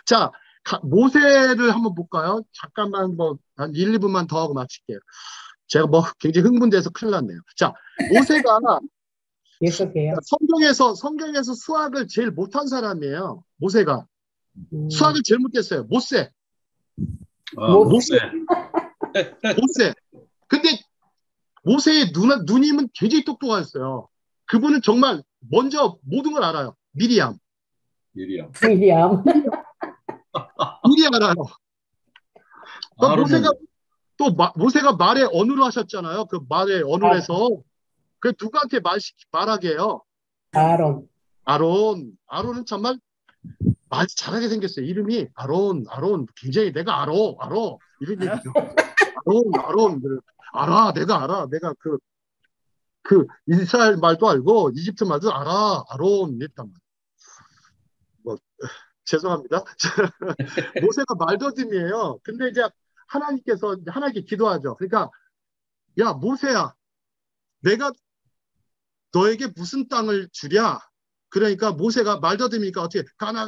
자, 모세를 한번 볼까요? 잠깐만 한 1, 2분만 더 하고 마칠게요. 제가 굉장히 흥분돼서 큰일 났네요. 자, 모세가 성경에서 수학을 제일 못한 사람이에요. 모세가. 수학을 제일 못했어요. 모세. 근데 모세의 누님은 굉장히 똑똑하셨어요. 그분은 정말 먼저 모든 걸 알아요. 미리암 알아요. 모세가 말의 언어로 하셨잖아요. 그 말의 언어에서 그 누구한테 말하게 해요? 아론은 정말 말 잘하게 생겼어요. 이름이 아론. 굉장히 내가 알아. 이런 얘기죠. 아론. 알아. 내가 알아. 내가 그 이스라엘 말도 알고 이집트 말도 알아. 아론 이랬단 말이에요. 죄송합니다. 모세가 말더듬이에요. 근데 이제 하나님께 기도하죠. 그러니까 야 모세야 내가 너에게 무슨 땅을 주랴? 그러니까 모세가 말더듬이니까 어떻게 가나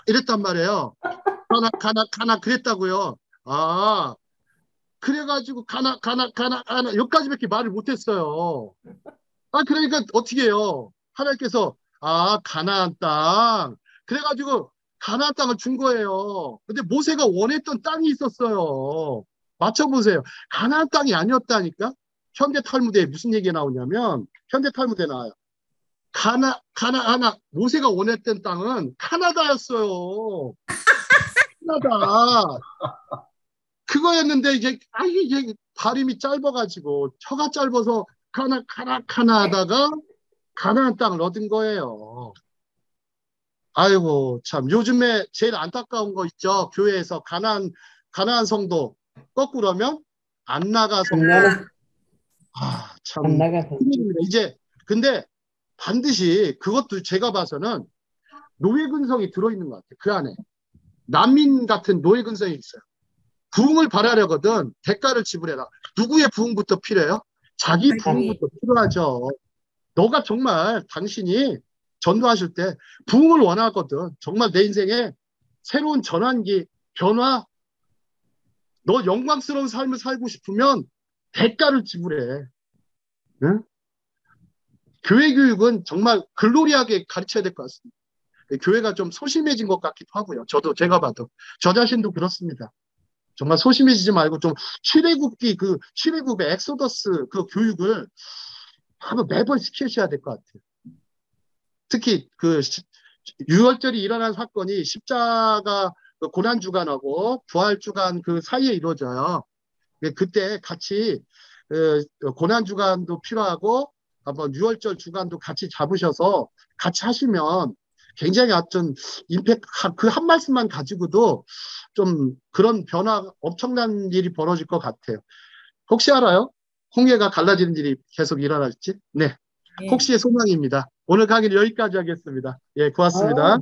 이랬단 말이에요. 가나 그랬다고요. 아 그래가지고 가나 여기까지밖에 말을 못했어요. 그러니까 어떻게 해요? 하나님께서 가나안 땅 그래가지고 가나안 땅을 준 거예요. 근데 모세가 원했던 땅이 있었어요. 맞춰보세요. 가나안 땅이 아니었다니까. 현대 탈무드에 무슨 얘기가 나오냐면 현대 탈무드에 나와요. 모세가 원했던 땅은 카나다였어요. 카나다. 그거였는데 이게 발음이 짧아가지고 혀가 짧아서 카나다가 가나안 땅을 얻은 거예요. 아이고 참 요즘에 제일 안타까운 거 있죠. 교회에서 가나안 성도 거꾸로 하면 안 나가 성도. 참 이제 근데 반드시 그것도 제가 봐서는 노예 근성이 들어있는 것 같아요. 그 안에. 난민 같은 노예 근성이 있어요. 부흥을 바라려거든 대가를 지불해라. 누구의 부흥부터 필요해요? 자기 부흥부터 필요하죠. 너가 정말 당신이 전도하실 때 부흥을 원하거든. 정말 내 인생에 새로운 전환기, 변화, 너 영광스러운 삶을 살고 싶으면 대가를 지불해. 응? 교회 교육은 정말 글로리하게 가르쳐야 될 것 같습니다. 교회가 좀 소심해진 것 같기도 하고요. 제가 봐도. 저 자신도 그렇습니다. 정말 소심해지지 말고 좀 출애굽의 엑소더스 그 교육을 한번 매번 시키셔야 될 것 같아요. 특히 그 유월절이 일어난 사건이 십자가 고난주간하고 부활주간 그 사이에 이루어져요. 그때 같이 고난주간도 필요하고 한번 유월절 주간도 같이 잡으셔서 같이 하시면 굉장히 어떤 임팩트, 그 한 말씀만 가지고도 좀 그런 변화, 엄청난 일이 벌어질 것 같아요. 혹시 알아요? 홍해가 갈라지는 일이 계속 일어날지? 네. 혹시의 소망입니다. 오늘 강의는 여기까지 하겠습니다. 예, 고맙습니다.